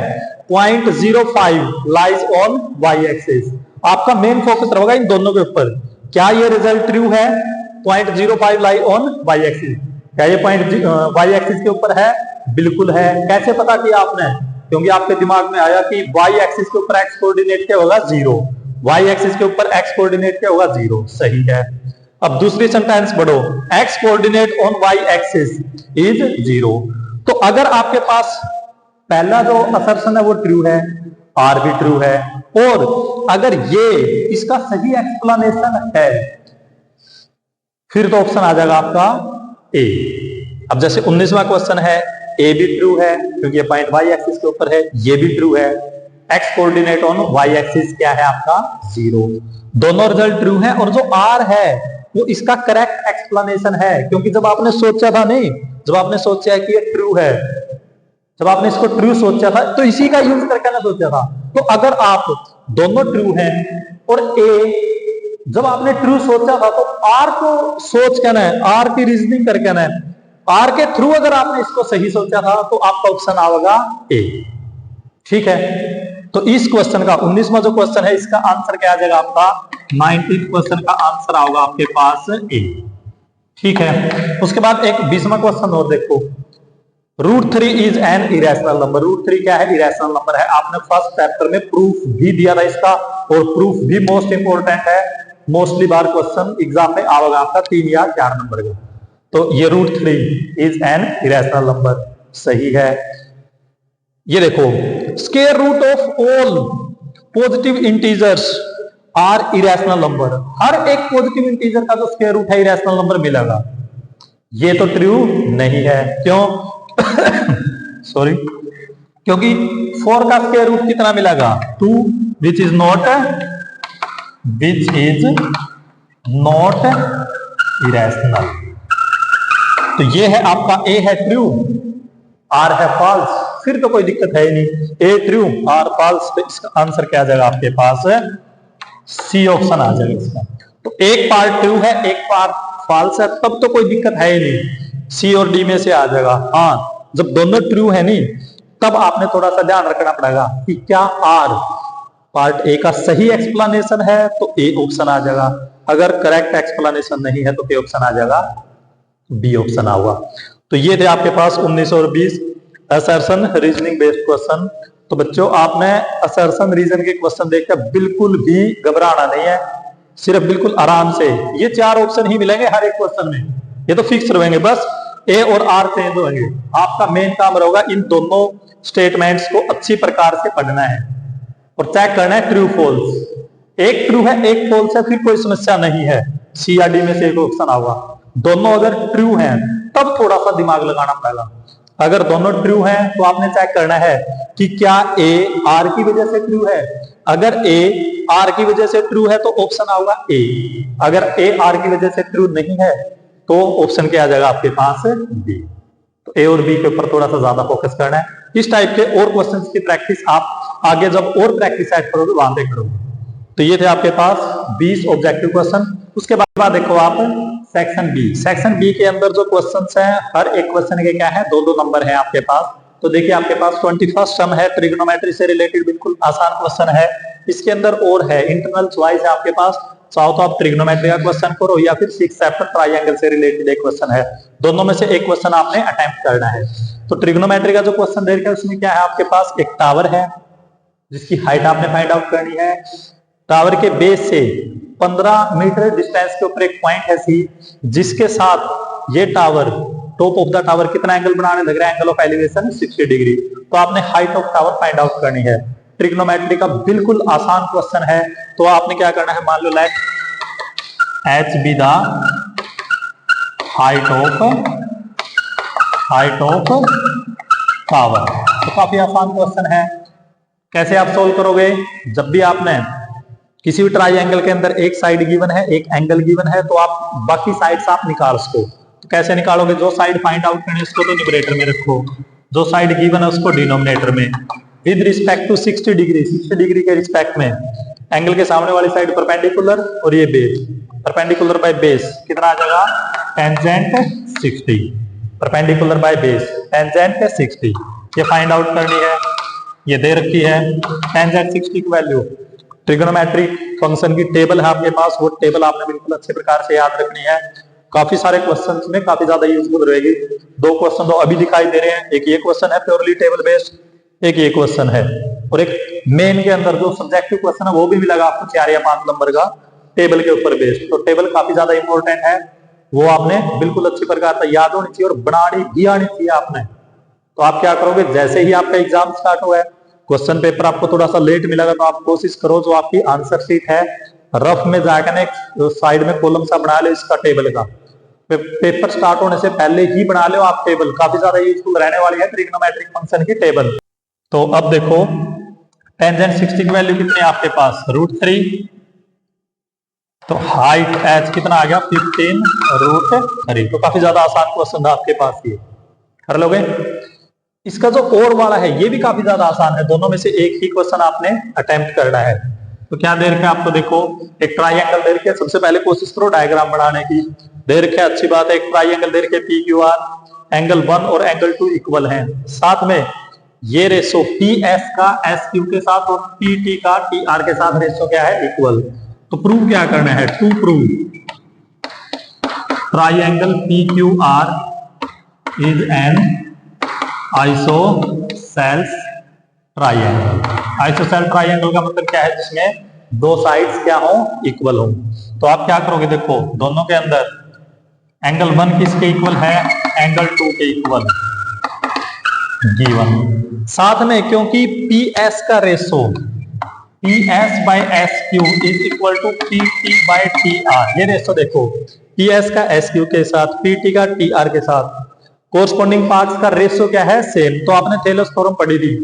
0.05 लाइज ऑन वाई एक्सिस। आपका मेन फोकस रहेगा इन दोनों के ऊपर, क्या ये रिजल्ट ट्रू है, 0.05 लाई ऑन वाई एक्सिस, क्या ये पॉइंट वाई एक्सिस के ऊपर है, बिल्कुल है। कैसे पता किया आपने, क्योंकि आपके दिमाग में आया कि वाई एक्सिस के ऊपर एक्स कोऑर्डिनेट क्या होगा, 0, वाई एक्सिस के ऊपर एक्स कोऑर्डिनेट क्या होगा, 0, सही है। अब दूसरी सेंटेंस पढ़ो, x coordinate on y axis is 0। तो अगर आपके पास पहला जो असर्शन है वो ट्रू है, आर भी ट्रू है, और अगर ये इसका सही एक्सप्लेनेशन है, फिर तो ऑप्शन आ जाएगा आपका ए। अब जैसे 19वां क्वेश्चन है, ए भी ट्रू है क्योंकि ये पॉइंट वाई एक्सिस के ऊपर है, ये भी ट्रू है, x coordinate on y axis क्या है आपका, 0, दोनों रिजल्ट ट्रू है। और जो आर है वो इसका करेक्ट एक्सप्लेनेशन है, क्योंकि जब आपने सोचा था नहीं, जब आपने सोचा है कि ये ट्रू है, जब आपने इसको ट्रू सोचा था तो इसी का यूज करके ना सोचा था। तो अगर आप दोनों ट्रू हैं और ए जब आपने ट्रू सोचा था तो आर को सोच के ना, आर की रीजनिंग करके ना, आर के थ्रू अगर आपने इसको सही सोचा था तो आपका ऑप्शन आएगा ए। ठीक है, तो इस क्वेश्चन का 19वां जो क्वेश्चन है इसका आंसर क्या आ जाएगा आपका, 19th क्वेश्चन का आंसर आएगा आपके पास ए। ठीक है, उसके बाद एक 20वां क्वेश्चन और देखो, √3 इज एन इरेशनल नंबर। √3 क्या है, इरेशनल नंबर है। आपने फर्स्ट चैप्टर में प्रूफ भी दिया था इसका, और प्रूफ भी मोस्ट इंपोर्टेंट है, मोस्टली बार क्वेश्चन एग्जाम में आएगा आपका 3 या 4 नंबर का। तो ये √3 इज एन इरेशनल नंबर सही है। ये देखो, square root of all positive integers are irrational number. हर एक पॉजिटिव इंटीजर का जो स्क्वायर रूट है इरेशनल नंबर मिलेगा। ये तो ट्रू नहीं है, क्यों सॉरी, क्योंकि 4 का स्क्वायर रूट कितना मिलेगा, 2, विच इज नॉट इरेशनल। तो ये है आपका ए है ट्रू, आर है फॉल्स, फिर तो कोई दिक्कत है ही नहीं। ए ट्रू, आर फॉल्स, तो इसका आंसर क्या आ जाएगा आपके पास, सी ऑप्शन आ जाएगा इसका। तो एक पार्ट ट्रू है एक पार्ट फॉल्स है, तब तो कोई दिक्कत है ही नहीं, सी और डी में से आ जाएगा। हाँ, जब दोनों ट्रू है नहीं तब आपने थोड़ा सा ध्यान रखना पड़ेगा कि क्या आर पार्ट ए का सही एक्सप्लेनेशन है तो ए ऑप्शन आ जाएगा, अगर करेक्ट एक्सप्लेनेशन नहीं है तो ए ऑप्शन आ जाएगा, बी ऑप्शन आऊगा। तो ये थे आपके पास 19 और 20 असर्शन रीजनिंग बेस्ड क्वेश्चन। तो बच्चों आपने असर्शन रीजन के क्वेश्चन देखकर बिल्कुल भी घबराना नहीं है, सिर्फ बिल्कुल आराम से ये 4 ऑप्शन ही मिलेंगे हर एक क्वेश्चन में, ये तो फिक्स रहेंगे, बस ए और आर चेंज होंगे। आपका मेन काम रहेगा इन दोनों स्टेटमेंट्स को अच्छी प्रकार से पढ़ना है और चेक करना है ट्रू फॉल्स। एक ट्रू है एक फॉल्स है फिर कोई समस्या नहीं है, सी या डी में से एक ऑप्शन आएगा। दोनों अगर ट्रू हैं तब थोड़ा सा दिमाग लगाना पड़ेगा। अगर दोनों ट्रू हैं तो आपने चेक करना है कि क्या ए आर की वजह से ट्रू है। अगर ए आर की वजह से ट्रू है तो ऑप्शन आएगा ए, अगर ए आर की वजह से ट्रू नहीं है तो ऑप्शन क्या आ जाएगा आपके पास बी। तो ए और बी के ऊपर थोड़ा सा ज्यादा फोकस करना है। इस टाइप के और क्वेश्चंस की प्रैक्टिस आप आगे जब और प्रैक्टिस ऐड करोगे वहां पे करोगे। तो ये थे आपके पास 20 ऑब्जेक्टिव क्वेश्चन। उसके बाद देखो आप सेक्शन बी। सेक्शन बी के अंदर जो क्वेश्चंस हैं हर एक क्वेश्चन के क्या है 2-2 नंबर है आपके पास। तो देखिए आपके पास 21 सम है, ट्रिग्नोमेट्री से रिलेटेड बिल्कुल आसान क्वेश्चन है। इसके अंदर और है इंटरनल चॉइस है आपके पास, चाहो तो आप ट्रिग्नोमेट्री का क्वेश्चन करो या फिर 6 चैप्टर ट्रायंगल से रिलेटेड एक क्वेश्चन है, दोनों में से एक क्वेश्चन आपने अटेम्प्ट करना है। तो ट्रिग्नोमेट्री का जो क्वेश्चन देखिए उसमें क्या है आपके पास एक टावर है जिसकी हाइट आपने फाइंड आउट करनी है। टावर के बेस से 15 मीटर डिस्टेंस के ऊपर एक पॉइंट है सी, जिसके साथ ये tower top of the tower कितना एंगल बनाने लग रहा है, एंगल ऑफ एलिवेशन 60 डिग्री। तो आपने height of tower find out करनी है। ट्रिग्नोमेट्री का बिल्कुल आसान क्वेश्चन है। तो आपने क्या करना है, मान लो let H be the height of tower. तो काफी आसान क्वेश्चन है। कैसे आप सोल्व करोगे, जब भी आपने किसी भी ट्राइंगल के अंदर एक साइड गिवन है एक एंगल गिवन है तो आप बाकी साइड्स आप निकाल उसको। तो कैसे निकालोगे, जो साइड फाइंड आउट करनी है उसको तो न्यूमरेटर में रखो, जो साइड गिवन है उसको डिनोमिनेटर में। With respect to 60 degree, 60 degree के रिस्पेक्ट में एंगल के सामने वाली साइड परपेंडिकुलर और ये बेस, परपेंडिकुलर बाय बेस कितना आ जाएगा tangent 60, perpendicular by base tangent 60। ये फाइंड आउट करनी है, ये दे रखी है टेंजेंट 60 की वैल्यू। ट्रिग्नोमेट्रिक फंक्शन की टेबल है आपके पास, वो टेबल आपने बिल्कुल अच्छे प्रकार से याद रखनी है। काफी सारे क्वेश्चंस में काफी ज्यादा यूजफुल रहेगी। 2 क्वेश्चन तो अभी दिखाई दे रहे हैं, एक ये क्वेश्चन है प्योरली टेबल बेस्ड, एक ये क्वेश्चन है, और एक मेन के अंदर जो सब्जेक्टिव क्वेश्चन है वो भी मिलेगा आपको 4 या 5 नंबर का टेबल के ऊपर बेस्ड। तो टेबल काफी ज्यादा इंपॉर्टेंट है, वो आपने बिल्कुल अच्छी प्रकार से याद होनी चाहिए और बनानी भी आनी चाहिए आपने। तो आप क्या करोगे, जैसे ही आपका एग्जाम स्टार्ट हुआ है, क्वेश्चन पेपर आपको थोड़ा सा लेट मिलेगा तो आप कोशिश करो जो आपकी आंसर शीट है रफ में जाकर साइड में कॉलम सा बना लो इसका टेबल का। पेपर स्टार्ट होने से पहले ही बना लो आप टेबल, काफी ज्यादा यूजफुल रहने वाली है ट्रिग्नोमेट्रिक फंक्शन की टेबल। तो अब देखो टेंजेंट 60 की वैल्यू कितनी है आपके पास √3। तो हाइट एच कितना आ गया 15√3। तो काफी ज्यादा आसान क्वेश्चन था आपके पास, ये कर लोगे। इसका जो और वाला है ये भी काफी ज्यादा आसान है, दोनों में से एक ही क्वेश्चन आपने अटेम्प्ट करना है। तो क्या दे रखा है आपको, देखो एक ट्राइंगल दे रखे, सबसे पहले कोशिश करो डायग्राम बनाने की। दे रखे अच्छी बात है, एक ट्राइंगल दे रखे पी क्यू आर, एंगल 1 और एंगल 2 इक्वल हैं, साथ में ये रेशो पी एस का एस क्यू के साथ और पी टी का टी आर के साथ रेशो क्या है इक्वल। तो प्रूव क्या करना है, to prove triangle P Q R is an isosceles triangle. Isosceles triangle का मतलब क्या है, जिसमें 2 साइड्स क्या हो इक्वल हो। तो आप क्या करोगे, देखो दोनों के अंदर एंगल 1 किसके इक्वल है, एंगल 2 के इक्वल गिवन। साथ में क्योंकि पी एस का ratio P S by S Q is equal to P T by T R, ये रेशो देखो पी एस का एस क्यू के साथ पी टी का टी आर के साथ कोरस्पॉन्डिंग पार्ट्स का रेशो क्या है सेम। तो आपने थेलस थ्योरम पढ़ी थी,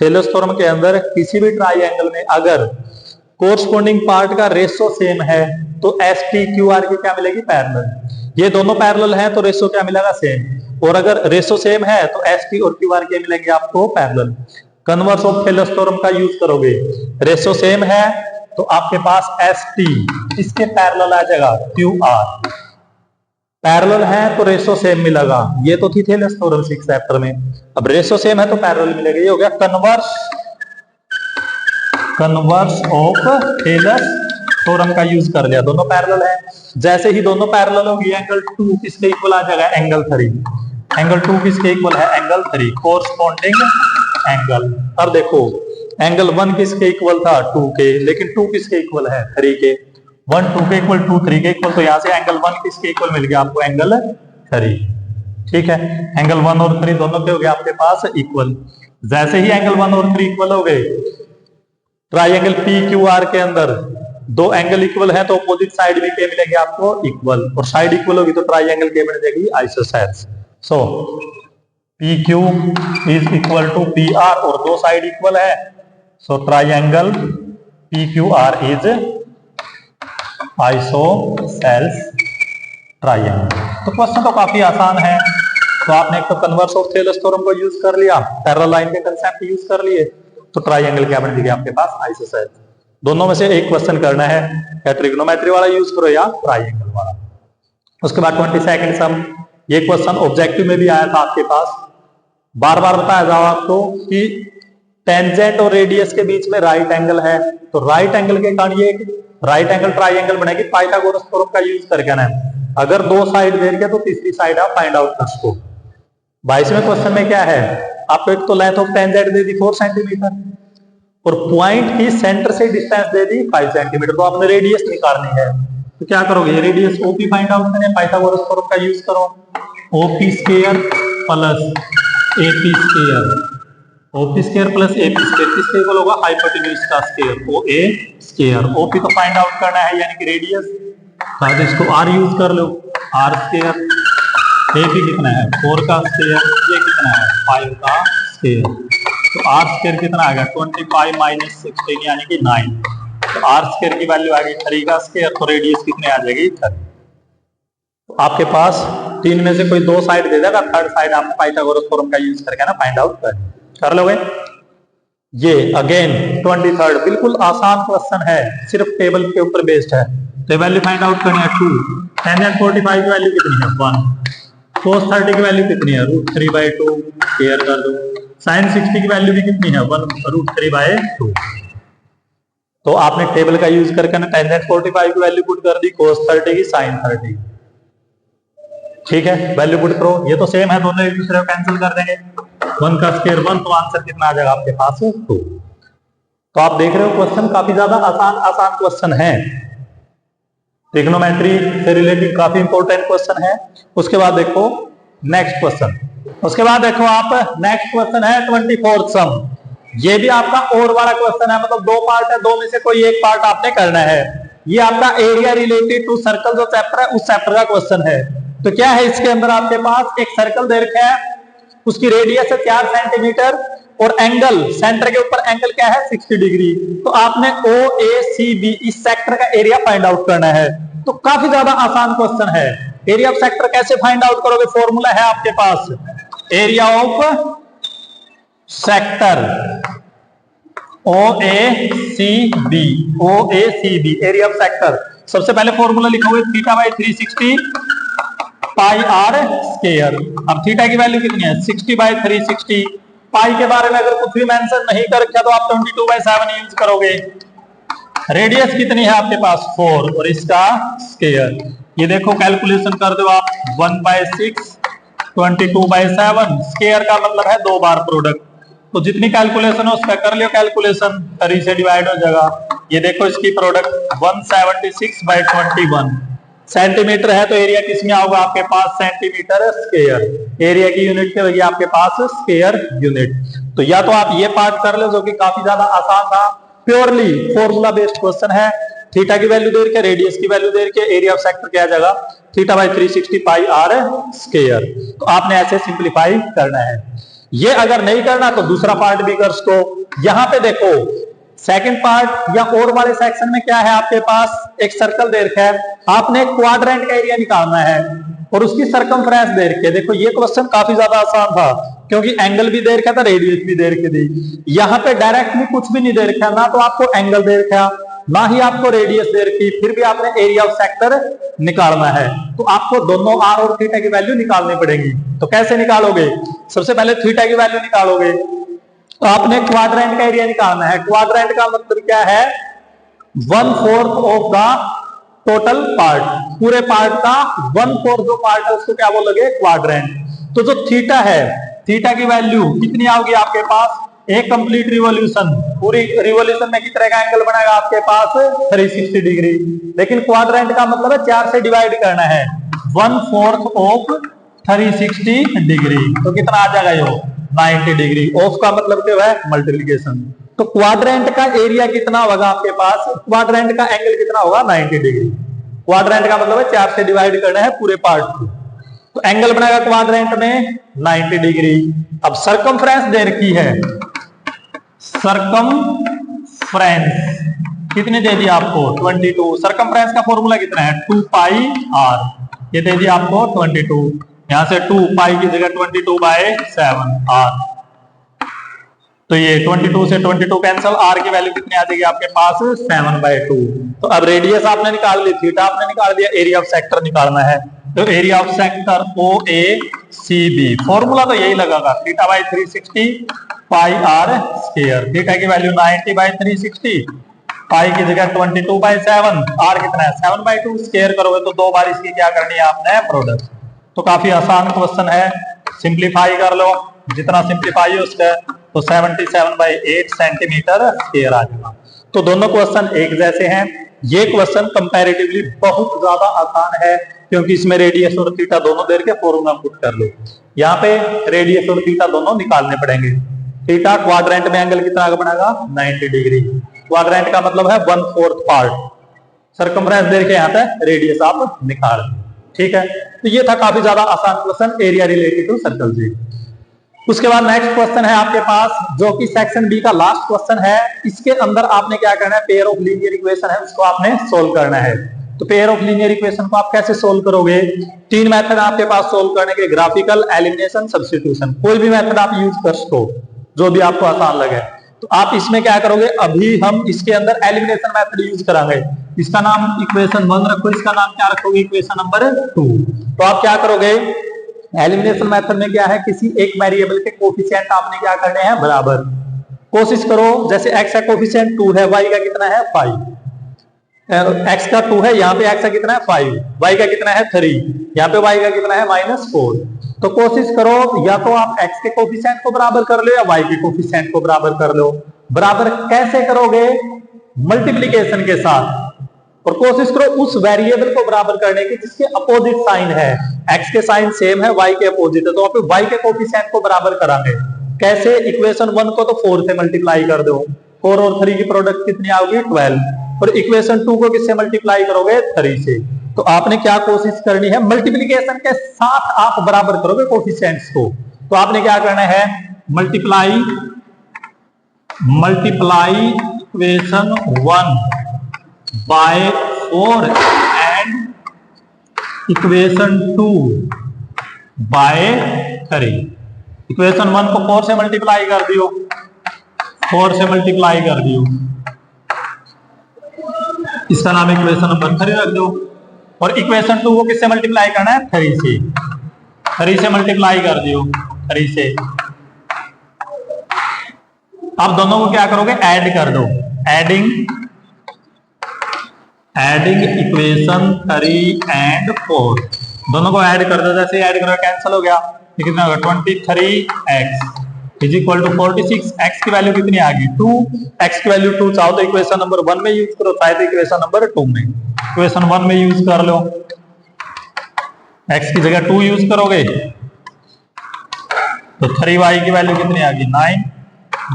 थेलस थ्योरम के अंदर किसी भी ट्राइंगल में अगर कोरस्पॉन्डिंग पार्ट का रेशो सेम है तो एस टी क्यू आर की क्या मिलेगी पैरेलल। ये दोनों पैरेलल हैं तो रेशो क्या मिलेगा सेम, और अगर रेशो सेम है तो एस टी और क्यू आर के मिलेंगे आपको parallel. Converse of Thales theorem का यूज करोगे, रेशो सेम है तो आपके पास एस टी इसके पैरेलल आ जाएगा क्यू आर, पैरेलल है तो रेशो सेम मिलेगा। ये तो थी थेलस थ्योरम 6 चैप्टर में, अब रेशो सेम है तो पैरेलल मिलेगा। ये हो गया कन्वर्स ऑफ थेलस थ्योरम का यूज कर लिया, दोनों पैरेलल है। जैसे ही दोनों पैरेलल होगी एंगल 2 किसके इक्वल आ जाएगा एंगल 3, एंगल 2 किसके इक्वल है एंगल 3, कोरस्पॉन्डिंग एंगल। अब देखो एंगल 1 किसके इक्वल था 2 के, लेकिन 2 किसके इक्वल है 3 के। 1 2 के इक्वल 2 3 के इक्वल, तो यहाँ से एंगल 1 किसके इक्वल मिल गया आपको एंगल 3। ठीक है, एंगल 1 और 3 दोनों के हो गए आपके पास इक्वल। जैसे ही एंगल 1 और 3 इक्वल हो गए, ट्राइंगल पी क्यू आर के अंदर दो एंगल इक्वल है तो अपोजिट साइड भी क्या मिलेगी आपको इक्वल, और साइड इक्वल होगी तो ट्राइंगल क्या मिल जाएगी isosceles. So P Q is equal to P R, और दो साइड इक्वल है, so triangle P Q R is isosceles triangle. तो क्वेश्चन तो काफी आसान है। तो आपने एक तो कन्वर्स ऑफ थेलस थ्योरम को यूज कर लिया, पैरेलल लाइन के कंसेप्ट यूज कर लिए, तो ट्राइंगल क्या बन गया आपके पास आइसोसेल्स। दोनों में से एक क्वेश्चन करना है, या ट्रिग्नोमेट्री वाला यूज करो या ट्राइंगल वाला। उसके बाद 22nd सम, ये क्वेश्चन ऑब्जेक्टिव में भी आया था आपके पास। बार बार बताया जाओ आपको कि टेंजेंट और रेडियस के बीच में राइट एंगल है, तो राइट एंगल के कारण ये राइट एंगल ट्राइंगल बनेगी पाइथागोरस थ्योरम का यूज करके ना। अगर दो साइड दे रखी है तो तीसरी साइड आप फाइंड आउट कर सको। 22वें क्वेश्चन में क्या है आपको, एक तो length of tangent they the 4 centimetre और पॉइंट की सेंटर से डिस्टेंस दे दी 5 सेंटीमीटर, तो आपने रेडियस निकालनी है। तो क्या करोगे, रेडियस ओपी फाइंड आउट करने, पाइथागोरस थ्योरम का यूज करो। OP square plus AP square, OP square plus AP square किसके इक्वल होगा, हाइपोटेन्यूज का स्क्वायर, ओ ए स्क्वायर। ओपी को फाइंड आउट करना है यानी कि रेडियस, तो इसको आर यूज कर लो, आर स्क्वायर। एपी कितना है 4 का स्क्वायर, ये कितना है 5 का स्क्वायर, तो आर स्क्वायर कितना आ गया 25 माइनस 16 यानी कि 9। तो आर स्क्वायर की वैल्यू आ गई 3 का स्क्वायर, तो रेडियस कितने आ जाएगी 30। तो आपके पास 3 में से कोई 2 साइड दे देगा, थर्ड साइड आपको पाइथागोरस थ्योरम का यूज करके ना फाइंड आउट कर लोगे। ये अगेन 23rd बिल्कुल आसान क्वेश्चन है, सिर्फ टेबल के ऊपर बेस्ड है। तो वैल्यू फाइंड आउट करनी है 2, टेंजेंट 45 की वैल्यू कितनी है 1, cos 30 की वैल्यू कितनी है √3/2, केयर कर दो। sin 60 की वैल्यू भी कितनी है 1√3/2। तो आपने टेबल का यूज करके ना टेंजेंट 45 की वैल्यू पुट कर दी, cos 30 की sin 30। ठीक है, वैल्यू पुट करो, ये तो सेम है, दोनों एक दूसरे को कैंसिल कर देंगे। 1 का स्क्वायर 1, तो आंसर कितना आ जाएगा आपके पास 2। तो आप देख रहे हो क्वेश्चन काफी ज्यादा आसान क्वेश्चन है, ट्रिग्नोमेट्री से रिलेटेड काफी इंपॉर्टेंट क्वेश्चन है। उसके बाद देखो नेक्स्ट क्वेश्चन, उसके बाद देखो आप नेक्स्ट क्वेश्चन है 24th सम। ये भी आपका और वाला क्वेश्चन है, मतलब 2 पार्ट है, 2 में से कोई एक पार्ट आपने करना है। ये आपका एरिया रिलेटेड टू सर्कल जो चैप्टर है उस चैप्टर का क्वेश्चन है। तो क्या है, इसके अंदर आपके पास एक सर्कल दे रखा है, उसकी रेडियस है 4 सेंटीमीटर और एंगल सेंटर के ऊपर एंगल क्या है 60 डिग्री। तो आपने ओ ए सी बी इस सेक्टर का एरिया फाइंड आउट करना है। तो काफी ज्यादा आसान क्वेश्चन है। एरिया ऑफ सेक्टर कैसे फाइंड आउट करोगे, फॉर्मूला है आपके पास, area of sector O A C B, O A C B area of sector. सबसे पहले फॉर्मूला लिखोगे θ/360 पाई आर स्क्वायर। अब थीटा की वैल्यू कितनी है 60/360। पाई के बारे में अगर कुछ भी मेंशन नहीं कर रखा तो आप 22/7 यूज करोगे। रेडियस कितनी है आपके पास 4 और इसका स्क्वायर। ये देखो कैलकुलेशन कर दो आप 1/6 22/7, स्क्वायर का मतलब है 2 बार प्रोडक्ट। तो जितनी कैलकुलेशन है उसका कर लियो कैलकुलेशन, 3 से डिवाइड हो जाएगा। ये देखो इसकी प्रोडक्ट 176/21 सेंटीमीटर है, तो एरिया किस में आओगे आपके पास सेंटीमीटर स्क्वायर। एरिया की यूनिट क्या होगी आपके पास स्क्वायर यूनिट। तो या तो आप ये पार्ट कर लो जो कि काफी ज्यादा आसान था, प्योरली फॉर्मूला बेस्ड क्वेश्चन है। थीटा की वैल्यू दे के, रेडियस की वैल्यू दे के, एरिया ऑफ सेक्टर क्या जाएगा θ/360 पाई आर स्क्वायर। तो आपने ऐसे सिंपलीफाई करना है। ये अगर नहीं करना तो दूसरा पार्ट भी कर सको। यहां पे देखो सेकंड पार्ट या और वाले सेक्शन में क्या है आपके पास एक सर्कल दे रखा है, आपने क्वाड्रेंट का एरिया निकालना है और उसकी सरकमफ्रेंस दे रखी है। देखो ये क्वेश्चन काफी ज्यादा आसान था क्योंकि एंगल भी दे रखा था, रेडियस भी दे रखी थी। यहाँ पे डायरेक्टली कुछ भी नहीं दे रखा, ना तो आपको एंगल दे रखा ना ही आपको रेडियस दे रखी, फिर भी आपने एरिया ऑफ सेक्टर निकालना है। तो आपको दोनों आर और थीटा की वैल्यू निकालनी पड़ेगी। तो कैसे निकालोगे, सबसे पहले थीटा की वैल्यू निकालोगे तो आपने क्वाड्रेंट का एरिया निकालना है। क्वाड्रेंट का मतलब क्या है 1/4 ऑफ द टोटल पार्ट, पूरे पार्ट का 1/4 जो पार्ट है उसको क्या बोलोगे क्वाड्रेंट। तो जो थीटा है, थीटा की वैल्यू कितनी आओगी आपके पास एक कंप्लीट रिवॉल्यूशन, पूरी रिवॉल्यूशन में कितने का एंगल बनेगा आपके पास 360 डिग्री। लेकिन क्वाड्रेंट का मतलब है 4 से डिवाइड करना है, 1/4 ऑफ 360 डिग्री, तो कितना आ जाएगा ये 90 डिग्री। ऑफ का मतलब क्या है मल्टीप्लीकेशन। तो क्वाड्रेंट का एरिया कितना होगा आपके पास, क्वाड्रेंट का एंगल कितना होगा 90 डिग्री। क्वाड्रेंट का मतलब है 4 से डिवाइड करना है पूरे पार्ट को, तो एंगल बनेगा क्वाड्रेंट में 90 डिग्री। अब सरकमफ्रेंस दे रखी है, सरकमफ्रेंस कितनी दे दी आपको 22। सरकमफ्रेंस का फॉर्मूला कितना है 2 पाई आर, ये दे दी आपको 22। यहां से 2 पाई की जगह 22/7 आर, तो ये 22 से 22 कैंसिल, आर की वैल्यू कितनी आ जाएगी आपके पास 7/2। तो अब रेडियस आपने निकाल ली, थीटा आपने निकाल दिया, एरिया ऑफ सेक्टर निकालना है। तो area of sector OACB, formula तो यही लगेगा θ/360 पाई आर स्क्वायर। थीटा की वैल्यू 90/360, पाई की जगह 22/7, आर कितना है 7/2, स्क्वायर करोगे तो 2 बार इसकी क्या करनी है आपने प्रोडक्ट। तो काफी आसान क्वेश्चन है, सिंप्लीफाई कर लो, जितना सिंप्लीफाई हो उसका, तो 77/8 सेंटीमीटर स्क्वायर आ जाएगा। तो दोनों क्वेश्चन एक जैसे हैं। ये क्वेश्चन कंपैरेटिवली बहुत ज्यादा आसान है, क्योंकि इसमें रेडियस और थीटा दोनों दे के फॉर्मूला पुट कर लो। यहाँ पे रेडियस और थीटा दोनों निकालने पड़ेंगे। थीटा क्वाड्रेंट में एंगल कितना बनेगा 90 डिग्री, क्वाड्रेंट का मतलब है 1/4 पार्ट। सरकमफ्रेंस दे के यहाँ पे रेडियस आप निकाल, ठीक है। तो ये था काफी ज्यादा आसान question, area related to circle से। उसके बाद नेक्स्ट क्वेश्चन है आपके पास, जो कि सेक्शन बी का लास्ट क्वेश्चन है। इसके अंदर आपने क्या करना है, पेयर ऑफ लीनियर इक्वेशन है उसको आपने सोल्व करना है। तो पेयर ऑफ लीनियर इक्वेशन को आप कैसे सोल्व करोगे, 3 मेथड आपके पास सोल्व करने के, ग्राफिकल, एलिमिनेशन, सब्स्टिट्यूशन। कोई भी मेथड आप यूज कर सको, जो भी आपको आसान लगे। तो आप इसमें क्या करोगे, अभी हम इसके अंदर एलिमिनेशन मेथड यूज करांगे। इसका नाम इक्वेशन 1 रखो, इसका नाम क्या रखोगे इक्वेशन नंबर 2। तो आप क्या करोगे, एलिमिनेशन मेथड में क्या है, किसी एक वेरिएबल के कोफिशिएंट आपने क्या करने हैं बराबर। कोशिश करो, जैसे x का कोफिशिएंट 2 है, y का कितना है 5, x का 2 है, यहाँ पे x का कितना है 5, y का कितना है 3, यहाँ पे y का कितना है -4। तो कोशिश करो, या तो आप x के कोफिशिएंट को बराबर कर लो या y के कोफिशिएंट को बराबर कर लो। बराबर कैसे करोगे, मल्टीप्लीकेशन के साथ। और कोशिश करो उस वेरिएबल को बराबर करने की जिसके अपोजिट साइन है, x के साइन सेम है, y के अपोजिट है, तो आप y के कोफिशिएंट को बराबर करांगे। कैसे, इक्वेशन 1 को तो 4 से मल्टीप्लाई कर दो, 4 और 3 की प्रोडक्ट कितनी आओगी 12, और इक्वेशन 2 को किससे मल्टीप्लाई करोगे 3 से। तो आपने क्या कोशिश करनी है, मल्टीप्लीकेशन के साथ आप बराबर करोगे कोफिशिएंट्स को। तो आपने क्या करना है, multiply equation 1 by 4 and equation 2 by 3। Equation 1 को 4 से मल्टीप्लाई कर दियो, 4 से मल्टीप्लाई कर दियो, इसका नाम इक्वेशन नंबर 3 रख दो। और इक्वेशन 2 को किससे मल्टीप्लाई करना है 3 से, 3 से मल्टीप्लाई कर दियो, 3 से। अब दोनों को क्या करोगे, ऐड कर दो, एडिंग इक्वेशन 3 and 4, दोनों को ऐड कर दो। जैसे ऐड करो कैंसिल हो गया, ये कितना होगा 23x is equal to 46। x की वैल्यू कितनी आ गई 2, x की वैल्यू 2 चाहो तो इक्वेशन नंबर 1 में यूज करो, चाहे तो इक्वेशन नंबर 2 में। इक्वेशन 1 में यूज कर लो, x की जगह 2 यूज करोगे तो 3y की वैल्यू कितनी आ गई 9,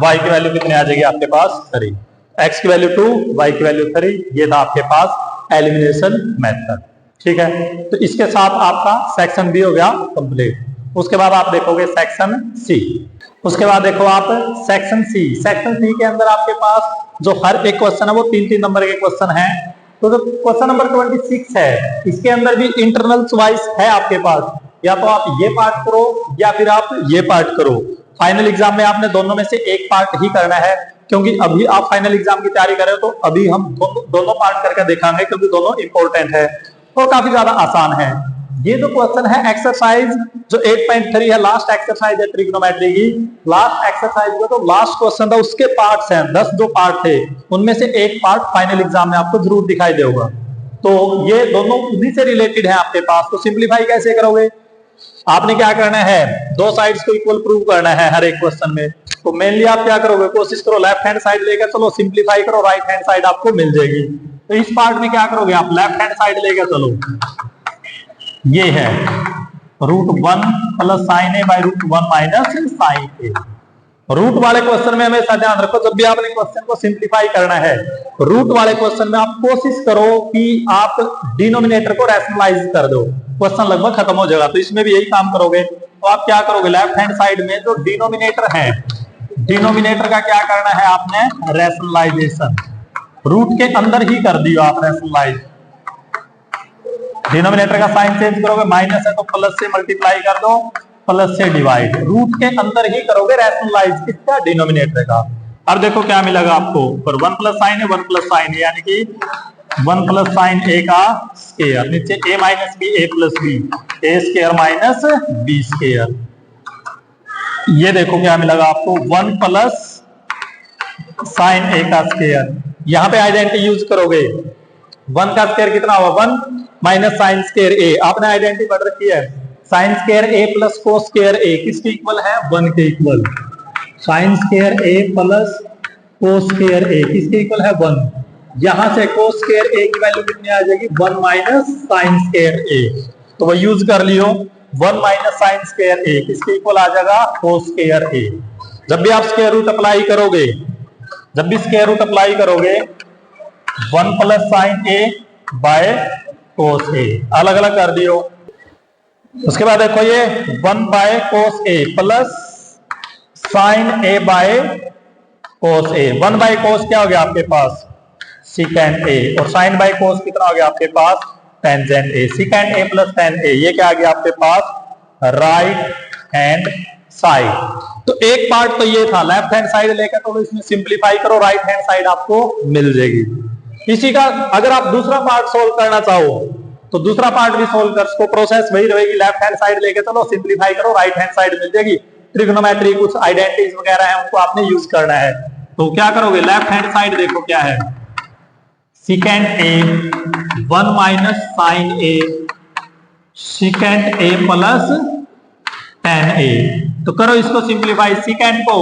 y की वैल्यू कितनी आ जाएगी आपके पास 3, x की वैल्यू 2, y की वैल्यू 3। ये था आपके पास एलिमिनेशन मेथड, ठीक है। तो इसके साथ आपका सेक्शन बी हो गया कंप्लीट। उसके बाद आप देखोगे सेक्शन सी। उसके बाद देखो आप सेक्शन सी। सेक्शन सी के अंदर आपके पास जो हर एक क्वेश्चन है वो 3-3 नंबर के क्वेश्चन है। तो जो क्वेश्चन नंबर 26 है, इसके अंदर भी इंटरनल चॉइस है आपके पास, या तो आप ये पार्ट करो या फिर आप ये पार्ट करो। फाइनल एग्जाम में आपने दोनों में से एक पार्ट ही करना है, क्योंकि अभी आप फाइनल एग्जाम की तैयारी कर रहे हो, तो अभी हम दोनों पार्ट करके देखेंगे, क्योंकि दोनों इंपॉर्टेंट है और काफी ज्यादा आसान है। ये जो क्वेश्चन है एक्सरसाइज जो 8.3 है, लास्ट एक्सरसाइज है ट्रिग्नोमेट्री की। लास्ट एक्सरसाइज का तो लास्ट क्वेश्चन था, उसके पार्ट्स हैं 10 जो पार्ट थे, उनमें से एक पार्ट फाइनल एग्जाम में आपको जरूर दिखाई देगा। तो ये दोनों उन्हीं से रिलेटेड है आपके पास। तो सिंप्लीफाई कैसे करोगे, आपने क्या करना है, दो साइड्स को इक्वल प्रूव करना है हर एक क्वेश्चन में। तो मेनली आप क्या करोगे, कोशिश करो लेफ्ट हैंड साइड लेकर चलो, सिंप्लीफाई करो, राइट हैंड साइड आपको मिल जाएगी। तो इस पार्ट में क्या करोगे आप, लेफ्ट हैंड साइड लेकर चलो, ये है √1 plus sine A by √1 minus sine A. Root वाले क्वेश्चन में हमेशा ध्यान रखो, जब भी आपने क्वेश्चन को सिंप्लीफाई करना है, रूट वाले क्वेश्चन में आप कोशिश करो कि आप डिनोमिनेटर को रैशनलाइज कर दो, क्वेश्चन लगभग खत्म हो जाएगा। तो इसमें भी यही काम करोगे। तो आप क्या करोगे, लेफ्ट हैंड साइड में जो डिनोमिनेटर है, डिनोमिनेटर का क्या करना है आपने, रैशनलाइजेशन। रूट के अंदर ही कर दियो आप रैशनलाइज। डिनोमिनेटर का साइन चेंज करोगे, माइनस है तो प्लस से मल्टीप्लाई कर दो, प्लस से डिवाइड। रूट के अंदर ही करोगे रैशनलाइज किसका, डिनोमिनेटर का। अब देखो क्या मिलेगा आपको, पर 1 प्लस साइन है 1 प्लस साइन है, यानी कि 1 प्लस साइन ए का स्क्वायर, नीचे a minus b a plus b, a square minus b square. ये देखो क्या मिलेगा आपको, 1 प्लस साइन ए का स्क्वायर। यहां पे आइडेंटिटी यूज करोगे, 1 का स्क्वायर कितना होगा, 1 माइनस साइन स्क्वायर ए। आपने आइडेंटिटी पढ़ रखी है, साइन स्क्वायर ए प्लस कोस स्क्वायर ए किसके इक्वल है, 1 के इक्वल। साइन स्क्वायर ए प्लस कोस स्क्वायर ए किसके इक्वल है, 1। यहां से कोस स्क्वायर ए की वैल्यू कितनी आ जाएगी, 1 माइनस साइन स्क्वायर ए। तो वो यूज कर लियो, 1 माइनस साइन स्क्वायर ए किसके इक्वल आ जाएगा, कोस स्क्वायर ए। जब भी आप स्क्वायर रूट अप्लाई करोगे, जब भी स्क्वायर रूट अप्लाई करोगे, 1 plus sine A by cos A, अलग अलग कर दियो। उसके बाद देखो ये 1 by cos A plus sine A by cos A. 1 by cos क्या हो गया आपके पास, सीकेंट ए, और साइन बाय कोस कितना हो गया आपके पास, tangent A. Secant A plus tan A, ये क्या आ गया आपके पास, राइट हैंड साइड। तो एक पार्ट तो ये था, लेफ्ट हैंड साइड लेकर तो इसमें सिंप्लीफाई करो, राइट हैंड साइड आपको मिल जाएगी। इसी का अगर आप दूसरा पार्ट सोल्व करना चाहो तो दूसरा पार्ट भी सोल्व कर सको, प्रोसेस वही रहेगी, लेफ्ट हैंड साइड लेके चलो, सिंप्लीफाई करो, राइट हैंड साइड मिल जाएगी। ट्रिग्नोमेट्री कुछ आइडेंटिटीज वगैरह है, उनको आपने यूज करना है। तो क्या करोगे, लेफ्ट हैंड साइड देखो क्या है, secant A 1 minus sine A, secant A plus tan A. तो करो इसको सिंप्लीफाई, सीकेंट को।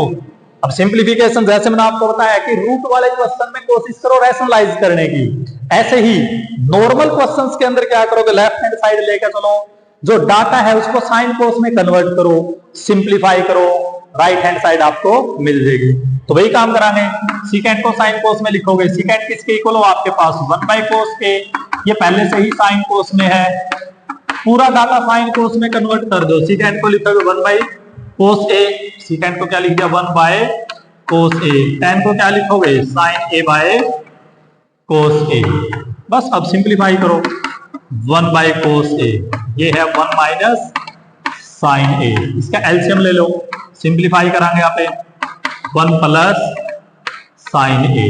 अब सिंप्लीफिकेशन जैसे मैंने आपको बताया कि रूट वाले क्वेश्चन में कोशिश करो रैशनलाइज करने की, ऐसे ही नॉर्मल क्वेश्चंस के अंदर क्या करोगे, लेफ्ट हैंड साइड लेकर चलो, जो डाटा है उसको साइन कोस में कन्वर्ट करो, सिंप्लीफाई करो, राइट हैंड साइड आपको मिल जाएगी। तो वही काम कराने, सीकेंट को साइन कोस में लिखोगे, सीकेंट किसके इक्वल हो आपके पास, 1 बाय कोस ए, ये पहले से ही साइन कोस में है, पूरा डाटा साइन कोस में कन्वर्ट कर दो। सीकेंट को लिखोगे 1 बाय कोस ए, सीकेंट को क्या लिख दिया, 1 बाय कोस ए। टेन को क्या लिखोगे, साइन ए बाय कोस ए। बस अब सिंप्लीफाई करो, 1 बाय कोस ए, ये है 1 माइनस साइन ए, इसका एलसीएम ले लो, सिंप्लीफाई करांगे यहाँ पे, 1 प्लस साइन ए।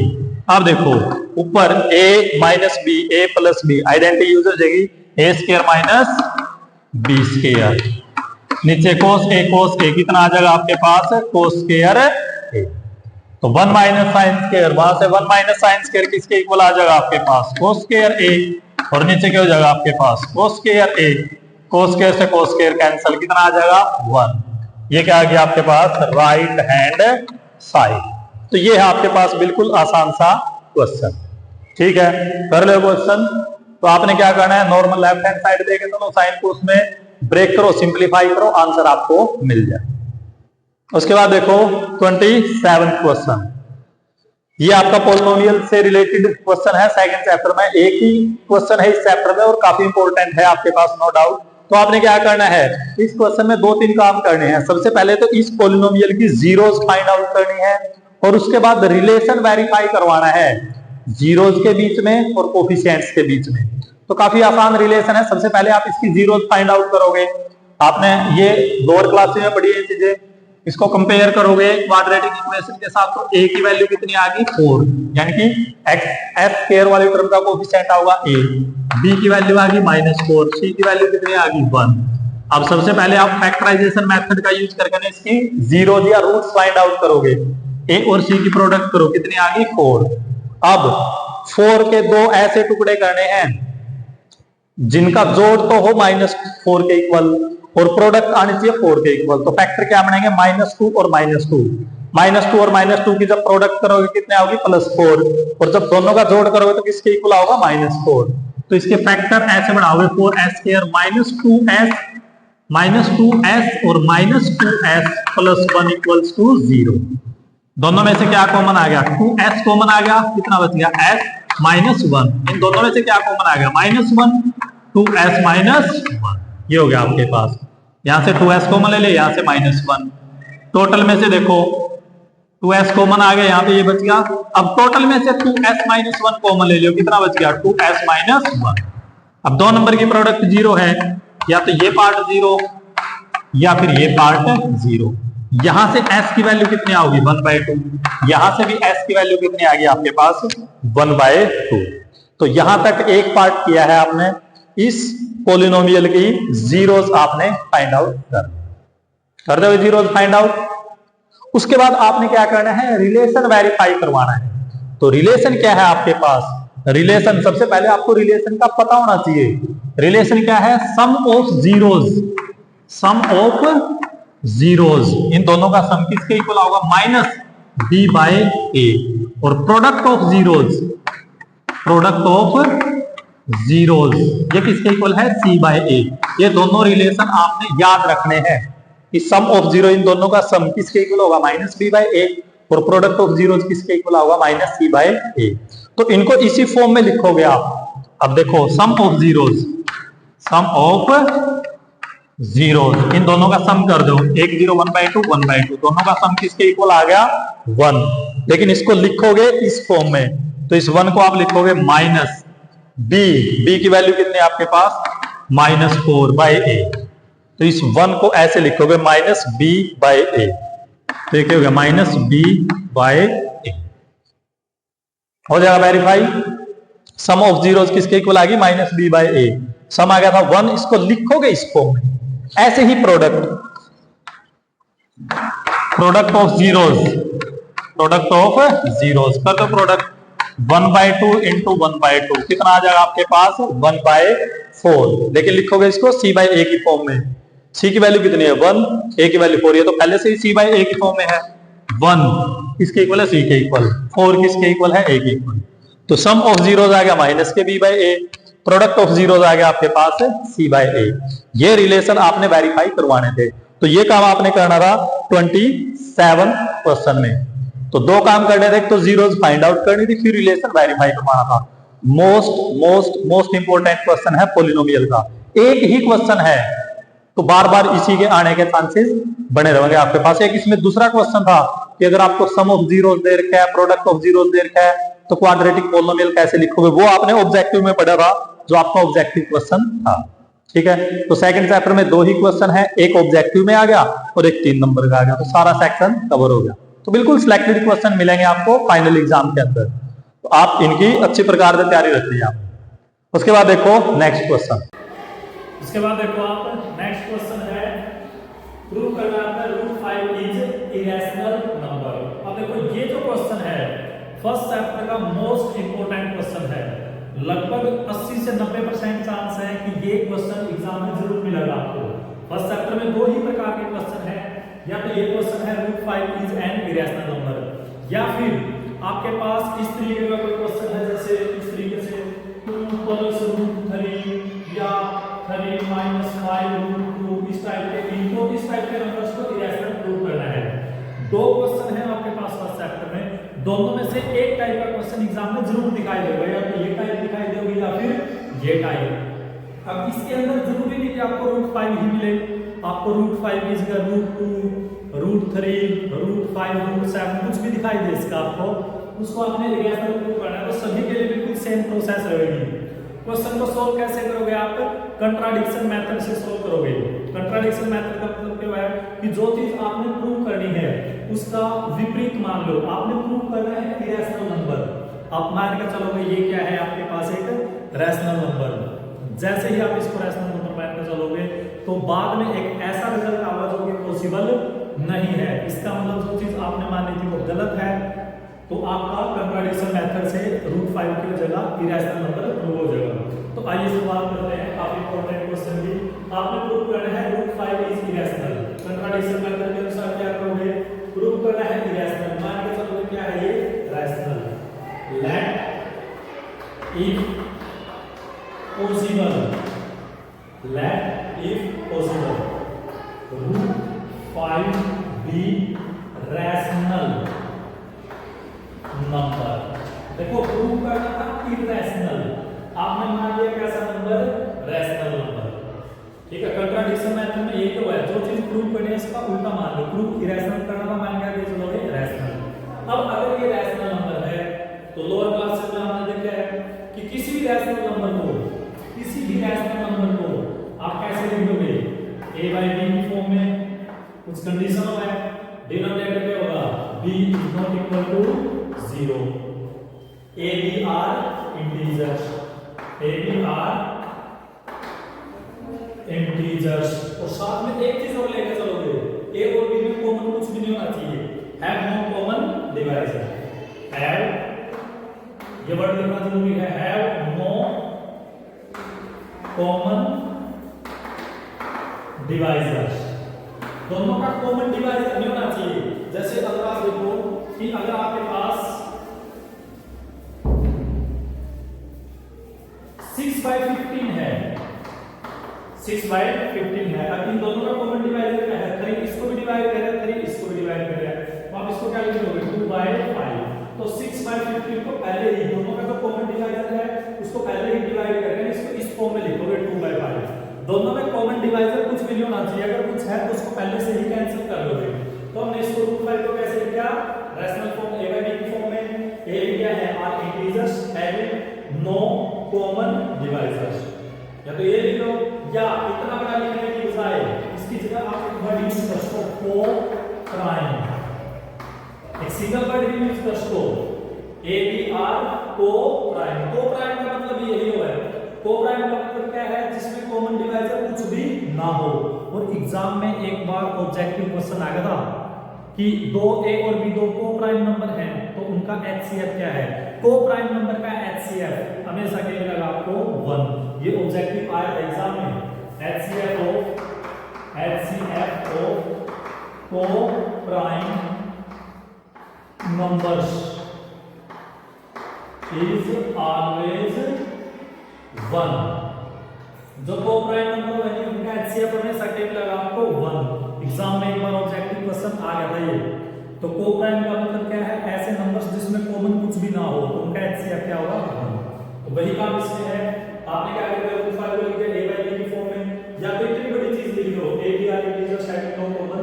अब देखो ऊपर a minus b, a plus b, identity use हो जाएगी, a square minus b square. नीचे कोस ए कितना आ जाएगा आपके पास, कोस स्क्वायर ए। तो 1 माइनस साइन स्क्वायर, वहां से 1 माइनस साइन स्क्वायर किसके इक्वल आ जाएगा आपके पास, कोस स्क्वायर ए, और नीचे क्या हो जाएगा आपके पास, कोस स्क्वायर ए। कोस स्क्वायर से कोस स्क्वायर कैंसिल, कितना आ जाएगा, 1। ये क्या आ गया आपके पास, राइट हैंड साइड। तो ये है आपके पास बिल्कुल आसान सा क्वेश्चन। ठीक है, कर लो क्वेश्चन। तो आपने क्या करना है, नॉर्मल लेफ्ट हैंड साइड देके चलो, साइन को उसमें ब्रेक करो, सिंप्लीफाई करो, आंसर आपको मिल जाए। उसके बाद देखो 27th क्वेश्चन, ये आपका पॉलिनोमियल से रिलेटेड क्वेश्चन है, सेकंड चैप्टर में। एक ही क्वेश्चन है इस चैप्टर में और काफी इंपॉर्टेंट है आपके पास, नो डाउट। तो आपने क्या करना है, इस क्वेश्चन में 2-3 काम करने हैं। सबसे पहले तो इस पॉलिनोमियल की जीरोस फाइंड आउट करनी है, और उसके बाद रिलेशन वेरीफाई करवाना है जीरोस के बीच में और कोफिशिएंट्स के बीच में। तो काफी आसान रिलेशन है। सबसे पहले आप इसकी जीरोस फाइंड आउट करोगे, आपने ये लोअर क्लास में पढ़ी है चीजें, इसको कंपेयर करोगे क्वाड्रेटिक इक्वेशन के साथ, तो a की वैल्यू कितनी आ गई, 4, यानी कि x स्क्वायर वाली टर्म का कोफिशिएंट होगा a, b की वैल्यू आ गई -4, c की वैल्यू कितनी आ गई 1। अब सबसे पहले आप फैक्टराइजेशन मेथड का यूज करके इसकी जीरोस या रूट्स फाइंड आउट करोगे। a और c की प्रोडक्ट करो, कितनी आ गई 4। अब 4 के 2 ऐसे टुकड़े करने हैं जिनका जोड़ तो हो -4 के इक्वल, और प्रोडक्ट आनी चाहिए 4 के इक्वल। तो फैक्टर क्या बनेंगे, -2 और -2। -2 और -2 की जब प्रोडक्ट करोगे कितने आओगी, +4। और जब दोनों का जोड़ करोगे तो किसके इक्वल आओगा, -4। तो इसके फैक्टर ऐसे बढ़ाओगे 4s² -2s और -2s + 1 = 0। दोनों में से क्या कॉमन आ गया, 2s कॉमन आ गया, कितना बच गया s -1। इन दोनों में से क्या कॉमन आ गया, -1, 2s -1। ये हो गया आपके पास। यहां से 2s कॉमन ले ले, यहां से -1। टोटल में से देखो 2s कॉमन आ गया, यहाँ पे ये बच गया। अब टोटल में से 2s -1 कॉमन ले लो, कितना बच गया, 2s -1। अब दो नंबर की प्रोडक्ट 0 है, या तो ये पार्ट 0 या फिर ये पार्ट 0। यहां से s की वैल्यू कितनी आओगी, 1/2। यहां से भी s की वैल्यू कितनी आ गई आपके पास, 1/2। तो यहां तक एक पार्ट किया है आपने, इस पॉलिनोमियल की जीरोस आपने फाइंड आउट कर दो जीरोस फाइंड आउट। उसके बाद आपने क्या करना है, रिलेशन वेरीफाई करवाना है। तो रिलेशन क्या है आपके पास, रिलेशन सबसे पहले आपको रिलेशन का पता होना चाहिए। रिलेशन क्या है, sum of zeros, sum of zeros, इन दोनों का सम किसके इक्वल होगा, -b/a। और product of zeros, product of zeros ये किसके इक्वल है, c/a। ये दोनों रिलेशन आपने याद रखने हैं कि सम ऑफ जीरो, इन दोनों का सम किसके इक्वल होगा, -b/a। और प्रोडक्ट ऑफ जीरोस किसके इक्वल होगा, -c/a। तो इनको इसी फॉर्म में लिखोगे आप। अब देखो sum of zeros, sum of zeros, इन दोनों का सम कर दो, 1 0 1/2 1/2, दोनों का सम किसके इक्वल आ गया, 1। लेकिन इसको लिखोगे इस फॉर्म में, तो इस 1 को आप लिखोगे माइनस b की वैल्यू कितनी है आपके पास, -4/a। तो इस 1 को ऐसे लिखोगे -b/a। तो ये क्या हो गया, -b/a। हो जाएगा वेरीफाई। सम ऑफ जीरोस किसके इक्वल आ गई, -b/a। सम आ गया था 1, इसको लिखोगे इस फॉर्म में। ऐसे ही product, product of zeros, product of zeros कर दो प्रोडक्ट, 1/2 × 1/2 कितना आ जाएगा आपके पास, 1/4। लेकिन लिखोगे इसको c/a की फॉर्म में। c की वैल्यू कितनी है, 1, a की वैल्यू 4, ये तो पहले से ही c/a की फॉर्म में है। 1 किसके इक्वल है, c के इक्वल, 4 किसके इक्वल है, a के इक्वल। तो सम ऑफ जीरोस आ गया -b/a, प्रोडक्ट ऑफ जीरोस आ गया आपके पास c/a। ये रिलेशन आपने वेरीफाई करवाने थे। तो ये काम आपने करना था 27 क्वेश्चन में। तो दो काम करने थे, तो जीरोस फाइंड आउट करनी थी, फिर रिलेशन वेरीफाई करवाना था। मोस्ट इंपोर्टेंट क्वेश्चन है पॉलिनोमियल का। एक ही क्वेश्चन है तो बार बार इसी के आने के चांसेस बने रहेंगे आपके पास। एक इसमें दूसरा क्वेश्चन था कि अगर आपको सम ऑफ जीरोस दे रखा है, प्रोडक्ट ऑफ जीरोस दे रखा है, तो क्वाड्रेटिक पॉलिनोमियल कैसे लिखोगे, वो आपने ऑब्जेक्टिव में पढ़ा था, जो आपका ऑब्जेक्टिव क्वेश्चन था। ठीक है, तो सेकंड चैप्टर में 2 ही क्वेश्चन है, एक ऑब्जेक्टिव में आ गया और एक 3 नंबर का आ गया, तो सारा सेक्शन कवर हो गया। तो बिल्कुल सिलेक्टेड क्वेश्चन मिलेंगे आपको फाइनल एग्जाम के अंदर, तो आप इनकी अच्छी प्रकार से तैयारी रखिए आप। उसके बाद देखो नेक्स्ट क्वेश्चन, उसके बाद देखो आप नेक्स्ट क्वेश्चन है, प्रूव करना है √5 इज इरेशनल नंबर। अब देखो ये जो क्वेश्चन है फर्स्ट चैप्टर का मोस्ट इंपोर्टेंट क्वेश्चन है। लगभग 80 से 90% चांस है कि ये क्वेश्चन एग्जाम में जरूर मिलेगा आपको। फर्स्ट चैप्टर में 2 ही प्रकार के क्वेश्चन है, या तो ये क्वेश्चन है √5 इज एन इरेशनल नंबर, या फिर आपके पास इस तरीके का कोई क्वेश्चन है, जैसे इस तरीके से 2 + √3 या 3 - 5√2, इस टाइप के, इनको इस टाइप के नंबर्स को इरेशनल प्रूव करना है। 2 क्वेश्चन है आपके पास फर्स्ट चैप्टर में, दोनों में से एक टाइप का क्वेश्चन एग्जाम में जरूर दिखाई देगा, या तो ये टाइप दिखाई देगी या फिर ये टाइप। अब इसके अंदर जरूरी नहीं कि आपको √5 ही मिले, आपको √5 की जगह √2, √3, √5, √7 कुछ भी दिखाई दे इसका आपको, उसको आपने इरेशनल प्रूव करना है। तो सभी के लिए बिल्कुल सेम प्रोसेस रहेगी। क्वेश्चन को सोल्व कैसे करोगे आप, कंट्राडिक्शन मेथड से सोल्व करोगे। कंट्राडिक्शन मेथड का मतलब क्या है कि जो चीज आपने प्रूव करनी है उसका विपरीत मान लो। आपने प्रूव करना है इरेशनल नंबर, आप मान के चलोगे ये क्या है आपके पास एक रैशनल नंबर। जैसे ही आप इसको रैशनल नंबर मान के चलोगे तो बाद में एक ऐसा रिजल्ट आएगा जो कि पॉसिबल नहीं है। इसका मतलब जो चीज आपने मानी थी वो गलत है, तो आपका कंट्राडिक्शन मेथड से √5 की जगह इरेशनल नंबर प्रूव हो जाएगा। तो आइए शुरुआत करते हैं। काफी इंपॉर्टेंट क्वेश्चन भी आपने प्रूव करना है √5 इज इरेशनल। कंट्राडिक्शन मेथड के अनुसार क्या करोगे, प्रूव करना है इरेशनल, मान के चलो क्या है ये rational. Let if possible, let if possible √5 be rational number. देखो प्रूव करना था इरेशनल, आपने मान लिया कैसा नंबर, रैशनल नंबर। ठीक है, कंट्राडिक्शन मेथड में यही तो है, जो चीज प्रूव करनी है उसका उल्टा मान लो। प्रूव इरेशनल करना था, मान के चलोगे रैशनल। अब अगर ये रैशनल नंबर है तो लोअर क्लास में हमने देखा है कि किसी भी रैशनल नंबर को, किसी भी रैशनल नंबर को आप कैसे लिख दोगे, a by b की फॉर्म में। कुछ कंडीशन है, डिनोमिनेटर क्या होगा, b is not equal to 0, a b are integers, a b are integers। और साथ में एक चीज और लेकर चलोगे, a और b में कॉमन कुछ भी नहीं होना चाहिए, have no common divisor, have ये वर्ड लिखना जरूरी है, have no common divisors। दोनों का कॉमन डिवाइजर नहीं होना चाहिए। जैसे अगर आप देखो कि अगर आपके पास 6/15 है, 6/15 है, अब इन दोनों का कॉमन डिवाइजर क्या है, 3 इसको भी डिवाइड कर रहा है, 3 इसको भी डिवाइड कर रहा है, तो आप इसको क्या लिखोगे 2/5। तो 6/15 को पहले ही, दोनों का तो कॉमन डिवाइजर है, उसको पहले ही डिवाइड कर रहे हैं, इसको इस फॉर्म में लिखोगे 2/5। दोनों में कॉमन डिवाइजर कुछ भी नहीं होना चाहिए, अगर कुछ है तो उसको पहले से ही कैंसिल कर लोगे। तो हमने इसको √5 को कैसे लिखा, rational form a by b की फॉर्म में। a क्या है, are integers having no common divisors. या तो ये लिख लो, या इतना बड़ा लिखने की बजाय इसकी जगह आप एक वर्ड यूज कर सकते हो, को-प्राइम। एक सिंगल वर्ड यूज कर सकते हो, a b r coprime. Coprime का मतलब यही है, को-प्राइम का मतलब क्या है, जिसमें कॉमन डिवाइजर कुछ भी ना हो। और एग्जाम में एक बार ऑब्जेक्टिव क्वेश्चन आ गया था कि दो a और b दो को-प्राइम नंबर हैं, तो उनका HCF क्या है। को-प्राइम नंबर का HCF हमेशा क्या मिलेगा आपको 1। ये ऑब्जेक्टिव आया था एग्जाम में, HCF of co-prime numbers is always 1। जो को-प्राइम नंबर बनी उनका HCF हमेशा क्या मिलेगा आपको 1। एग्जाम में एक बार ऑब्जेक्टिव क्वेश्चन आ गया था ये। तो को-प्राइम का मतलब क्या है, ऐसे नंबर्स जिसमें कॉमन कुछ भी ना हो, तो उनका HCF क्या होगा 1। तो वही काम इसमें है। आपने क्या किया, √5 को लिख दिया a by b की फॉर्म में, या तो इतनी बड़ी चीज लिख लो a b r integers having no common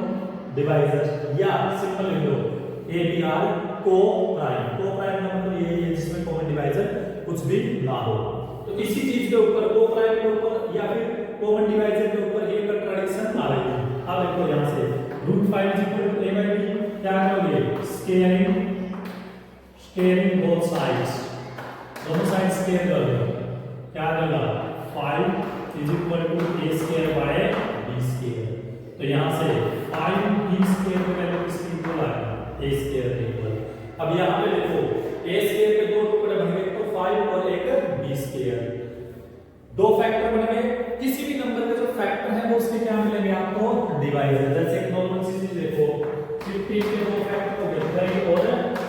divisors, या सिंपल लिख लो a b r coprime. Coprime का मतलब ये है जिसमें कॉमन डिवाइजर कुछ भी ना हो। तो इसी चीज के ऊपर, को-प्राइम के ऊपर या फिर कॉमन डिवाइजर के ऊपर ये कंट्राडिक्शन आ रही है। अब देखो यहां से √5 a by b क्या करोगे, स्केयरिंग बोथ साइड्स, दोनों साइड स्केयर कर दो, क्या देगा 5 = a² बाय b²। तो यहां से 5b² को वैल्यू किसकी इक्वल आएगा, a²। अब यहां पे देखो a² के दो टुकड़े बनेंगे, तो 5 और एक b²। दो फैक्टर बनेंगे, किसी भी नंबर के जो फैक्टर है वो उसके क्या मिलेंगे आपको, डिवाइजर। जैसे एक नॉर्मल सी चीज देखो, 15 के दो फैक्टर हो गए 3 और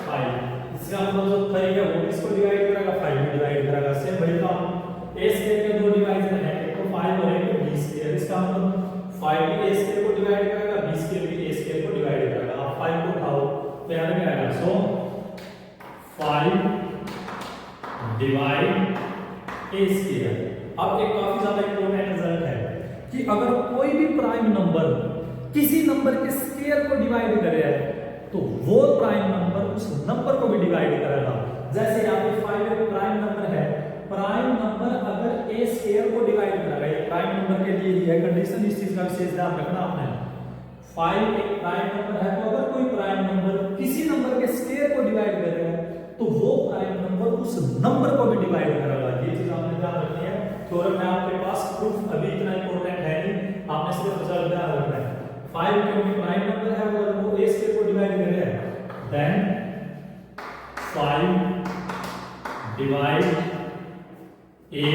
5, इसका मतलब जो 3 है वो इसको डिवाइड करेगा, 5 में डिवाइड करेगा। सेम वही काम, a² के दो डिवाइजर हैं, एक तो 5 और एक b²। इसका मतलब 5 भी a² को डिवाइड करेगा, b² भी a² को डिवाइड करेगा। आप 5 को उठाओ तो यहां क्या आएगा, सो 5 डिवाइड a²। अब एक काफी ज्यादा इंपॉर्टेंट रिजल्ट है कि अगर कोई भी प्राइम नंबर किसी नंबर के स्क्वायर को डिवाइड करे तो वो प्राइम नंबर उस नंबर को भी डिवाइड करेगा। जैसे यहाँ पे 5 एक प्राइम नंबर है, प्राइम नंबर अगर a² को डिवाइड करेगा, ये प्राइम नंबर के लिए ही है कंडीशन, इस चीज का विशेष ध्यान रखना आपने। 5 एक प्राइम नंबर है, तो अगर कोई प्राइम नंबर किसी नंबर के स्क्वायर को डिवाइड करेगा तो वो प्राइम नंबर उस नंबर को भी डिवाइड करेगा। ये चीज आपने ध्यान रखनी है। थ्योरम में आपके पास प्रूफ अभी इतना इंपॉर्टेंट है नहीं, आपने सिर्फ रिजल्ट ध्यान रखना है। 5 क्योंकि प्राइम नंबर है, अगर वो a² को डिवाइड कर रहा है, देन 5 डिवाइड ए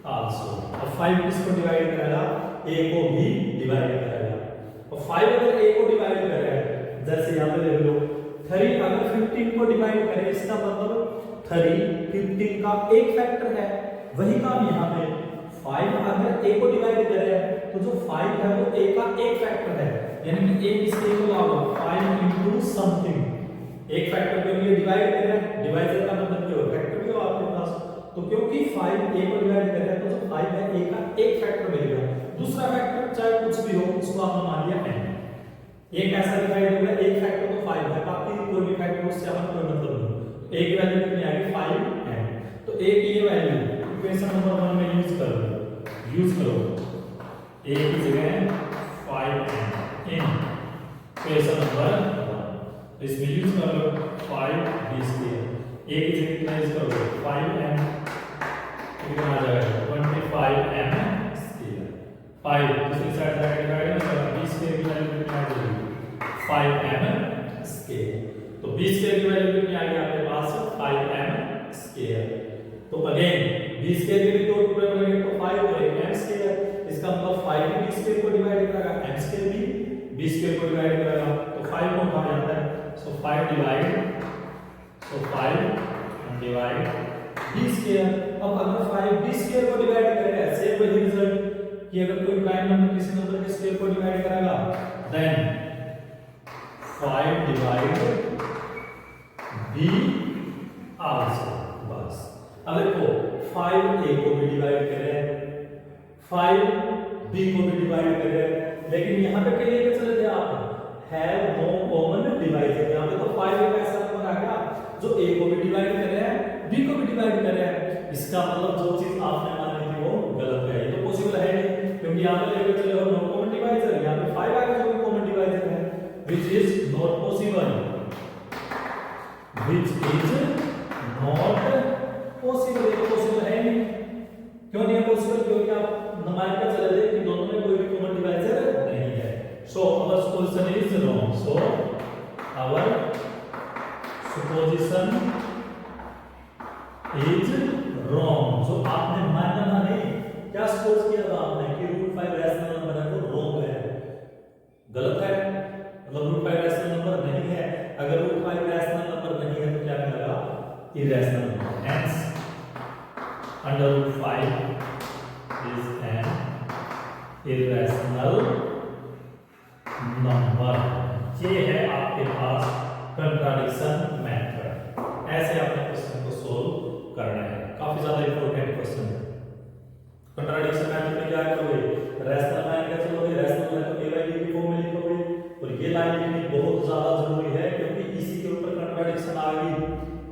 आल्सो। और 5 किसको डिवाइड करेगा? ए को भी डिवाइड करेगा। और 5 अगर ए को डिवाइड करे, जैसे यहाँ पे देख लो 3 अगर 15 को डिवाइड करे, इसका मतलब 3 15 का एक फैक्टर है। वही काम यहाँ पे 5 अगर a को डिवाइड करे तो जो 5 है वो a का एक फैक्टर है, यानी कि a किसके इक्वल होगा? 5 into समथिंग। एक फैक्टर के लिए डिवाइड कर रहे हैं, डिवाइजर का मतलब क्या होगा? फैक्टर भी हो आपके पास। तो क्योंकि 5 a को डिवाइड कर रहे हैं तो जो 5 है a का एक फैक्टर मिलेगा। दूसरा फैक्टर चाहे कुछ भी हो उसको आपने मान लिया n। एक ऐसा डिवाइड होगा, एक फैक्टर तो 5 है, बाकी कोई भी फैक्टर उससे हमें कोई मतलब नहीं। a की वैल्यू कितनी आएगी? 5n। तो a की ये वैल्यू इक्वेशन नंबर 1 में यूज करो a की जगह 5n इन इक्वेशन नंबर 1। इसमें यूज कर लो 5d²। a की जगह कितना यूज करोगे? 5n, कितना आ जाएगा? 25m²। 5 दूसरी साइड जाके डिवाइड करो, b² की वैल्यू कितनी आ जाएगी? 5m²। तो b² की वैल्यू कितनी आ गई आपके पास? 5m²। तो अगेन b² के लिए दो टुकड़े बनेंगे तो 5 और एक m²। इसका मतलब 5 भी b² को डिवाइड करेगा, m² भी b² को डिवाइड करेगा। तो 5 को कहा जाता है, सो 5 डिवाइड b²। अब अगर 5 b² को डिवाइड करेगा, सेम वही रिजल्ट कि अगर कोई प्राइम नंबर किसी नंबर के स्क्वायर को डिवाइड करेगा देन 5 डिवाइड b आल्सो। बस अब देखो 5 a को भी डिवाइड कर रहे हैं, 5 b को भी डिवाइड कर रहे हैं, लेकिन यहाँ पे कहीं पे चले थे आप हैव नो कॉमन डिवाइजर। यहाँ पे तो 5 एक ऐसा नंबर आ गया जो a को भी डिवाइड कर रहे हैं, b को भी डिवाइड कर रहे हैं। इसका मतलब जो चीज आपने मानी थी वो गलत है, ये तो पॉसिबल है नहीं, क्योंकि यहाँ पे लेके चले हो नो कॉमन डिवाइजर, यहाँ पे 5 आ गया जो कॉमन डिवाइजर है, व्हिच इज नॉट पॉसिबल। ये पॉसिबल है नहीं। क्यों नहीं है पॉसिबल? क्योंकि आप मान के चले थे कि दोनों में कोई भी कॉमन डिवाइजर नहीं है। So our supposition is wrong. So our supposition is wrong. जो आपने माना ना, नहीं क्या सपोज किया था आपने कि √5 रैशनल नंबर है, वो रॉन्ग है, गलत है। मतलब √5 रैशनल नंबर नहीं है। अगर √5 रैशनल नंबर नहीं है तो क्या मिलेगा? Irrational number. Hence √5 is an irrational number। ये है आपके पास कंट्राडिक्शन मेथड। ऐसे आपने क्वेश्चन को सोल्व करना है। काफी ज्यादा इंपॉर्टेंट क्वेश्चन है। कंट्राडिक्शन मेथड में क्या करोगे? रैशनल लाइन का चलोगे, रैशनल लाइन को a की फॉर्म में लिखोगे, और ये लाइन लिखनी बहुत ज्यादा जरूरी है क्योंकि इसी के ऊपर कंट्राडिक्शन आ गई।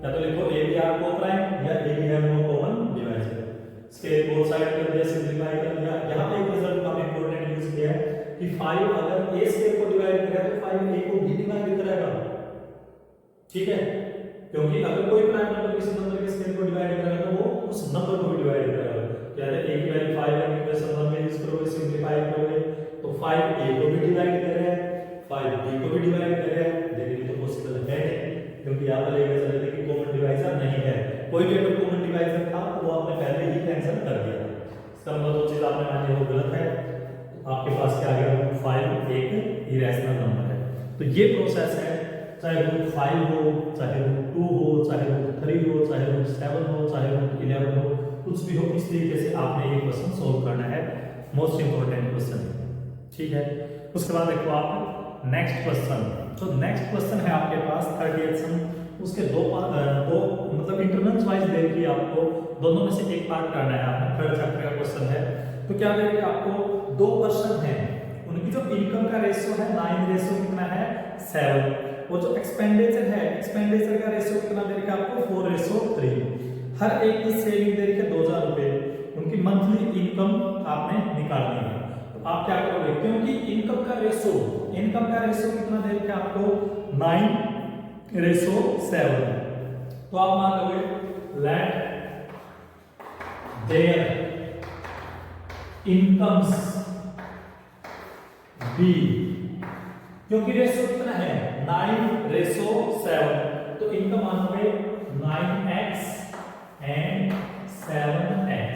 या तो लिखो a भी r को प्राइम या a भी है नो कॉमन डिवाइजर। इसके बोथ साइड कर दिया, सिंपलीफाई कर दिया। यहां पे एक रिजल्ट काफी इंपॉर्टेंट यूज किया है कि 5 अगर a² को डिवाइड करे तो 5 a को भी डिवाइड करेगा। ठीक है, क्योंकि अगर कोई प्राइम नंबर किसी नंबर के स्क्वायर को डिवाइड करेगा तो वो उस नंबर को भी डिवाइड करेगा। यानी a की वैल्यू 5 है, इक्वेशन 1 में यूज करोगे, सिंपलीफाई करोगे तो 5 a को भी डिवाइड कर रहा है, 5 b को भी डिवाइड कर रहा है। लेकिन ये तो पॉसिबल है नहीं, क्योंकि यहां पर लेकर चले थे कि कॉमन डिवाइजर नहीं है। कोई भी अगर कॉमन डिवाइजर था तो वो आपने पहले ही कैंसिल कर दिया था। इसका मतलब जो चीज आपने मानी वो गलत है। तो आपके पास क्या आ गया? 5 एक इरेशनल नंबर है। तो ये प्रोसेस है, चाहे √5 हो, चाहे √2 हो, चाहे √3 हो, चाहे √7 हो, चाहे √11 हो, कुछ भी हो, इस तरीके से आपने ये क्वेश्चन सोल्व करना है। मोस्ट इंपॉर्टेंट क्वेश्चन है। ठीक है, उसके बाद देखो आप नेक्स्ट क्वेश्चन। तो नेक्स्ट क्वेश्चन है आपके पास 38 सम। उसके दो मतलब इंटरवल्स वाइज दे रखी है आपको, दोनों में से एक पार्ट करना है आपने। थर्ड चैप्टर का क्वेश्चन है। तो क्या दे रखी है आपको? 2 पर्सन हैं, उनकी जो इनकम का रेशियो है 9 रेशियो कितना है? 7। और जो एक्सपेंडिचर है, एक्सपेंडिचर का रेशियो कितना दे रखा है आपको? 4:3। हर एक की सेविंग दे रखी है 2000 रुपए। उनकी मंथली इनकम आपने निकालनी है। तो आप क्या करोगे? क्योंकि इनकम का रेशियो कितना दे रखा है आपको? 9:7। तो आप मान लोगे लेट देयर इनकम्स बी, क्योंकि रेशियो कितना है? 9:7, तो इनकम मान लो एंड 7x।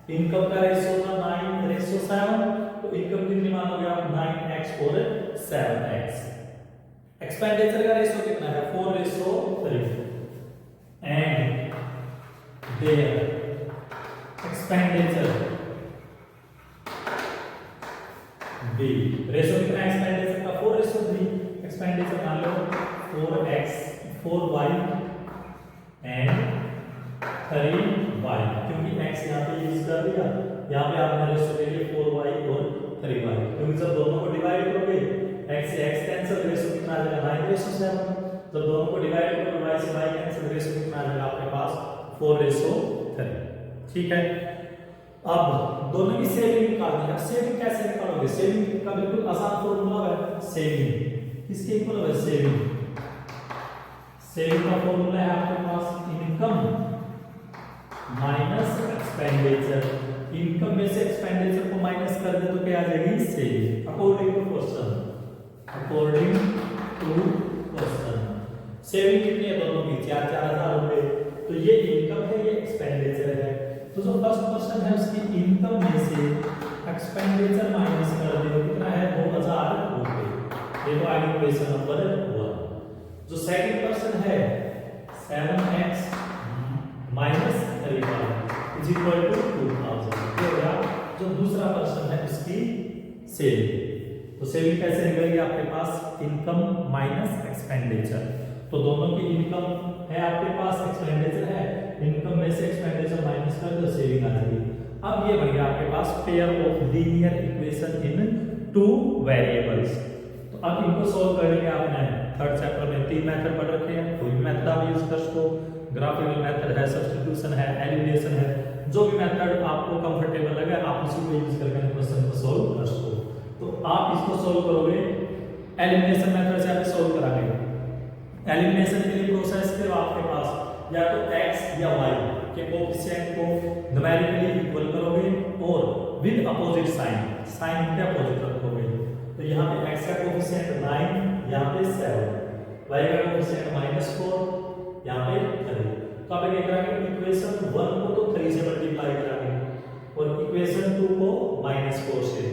इनकम का रेशियो था 9:7, तो इनकम कितनी मानोगे आप? 9x और 7x। एक्सपेंडिचर का रेशियो कितना है? 4:3 and their expenditure B. Ratio कितना है एक्सपेंडिचर का? 4:3। एक्सपेंडिचर मान लो 4y एंड 3y, क्योंकि x यहाँ पे यूज कर दिया, यहाँ पे आपने रेशियो ले लिया 4y और 3y, क्योंकि जब दोनों को डिवाइड करोगे x से x कैंसिल, रेशियो कितना आ जाएगा? 9:7। जब दोनों को डिवाइड करोगे y से y कैंसिल, रेशियो कितना आ जाएगा आपके पास? 4:3। ठीक है, अब दोनों की सेविंग निकालनी है। सेविंग कैसे निकालोगे? सेविंग का बिल्कुल आसान फॉर्मूला है सेविंग। किसके इक्वल है? सेविंग। सेविंग का फॉर्मूला है आपके पास इनकम माइनस एक्सपेंडिचर। इनकम में से एक्सपेंडिचर को माइनस कर दे तो क्या आ जाएगी? Saving. According to question, according to question saving कितनी है दोनों की? 4,000 रुपए। तो ये इनकम है, ये एक्सपेंडिचर है। तो जो फर्स्ट क्वेश्चन है उसकी इनकम में से एक्सपेंडिचर माइनस कर दो, कितना है? 2,000 रुपए। ये तो आगे क्वेश्चन नंबर 1। जो सेकंड क्वेश्चन है 7x minus 3y is equal to 2000। ये हो गया जो दूसरा क्वेश्चन है उसकी सेविंग। तो सेविंग कैसे निकलेगी आपके पास? Income minus expenditure. तो दोनों की इनकम है आपके पास, एक्सपेंडिचर है, इनकम में से एक्सपेंडिचर माइनस कर दो, सेविंग आ जाएगी। अब ये बन गया आपके पास pair of linear equation in 2 variables. तो अब इनको सोल्व करेंगे। आपने थर्ड चैप्टर में 3 मेथड पढ़ रखे हैं, कोई भी मेथड आप यूज कर सको। ग्राफिकल मेथड है, सब्स्टिट्यूशन है, एलिमिनेशन है, जो भी मेथड आपको कंफर्टेबल लगे आप उसी को यूज करके क्वेश्चन को सोल्व कर सको। तो आप इसको सोल्व करोगे एलिमिनेशन मेथड से, आप सोल्व कराएंगे। एलिमिनेशन के लिए प्रोसेस फिर आपके पास या तो x या y के कोएफिशिएंट को न्यूमेरिकली इक्वल करोगे और विद अपोजिट साइन, साइन के अपोजिट रखोगे। तो यहाँ पे x का कोएफिशिएंट 9, यहाँ पे 7, y का कोएफिशिएंट -4, यहाँ पे 3। तो आप क्या करेंगे? इक्वेशन 1 को तो 3 से मल्टीप्लाई करेंगे और इक्वेशन 2 को -4 से।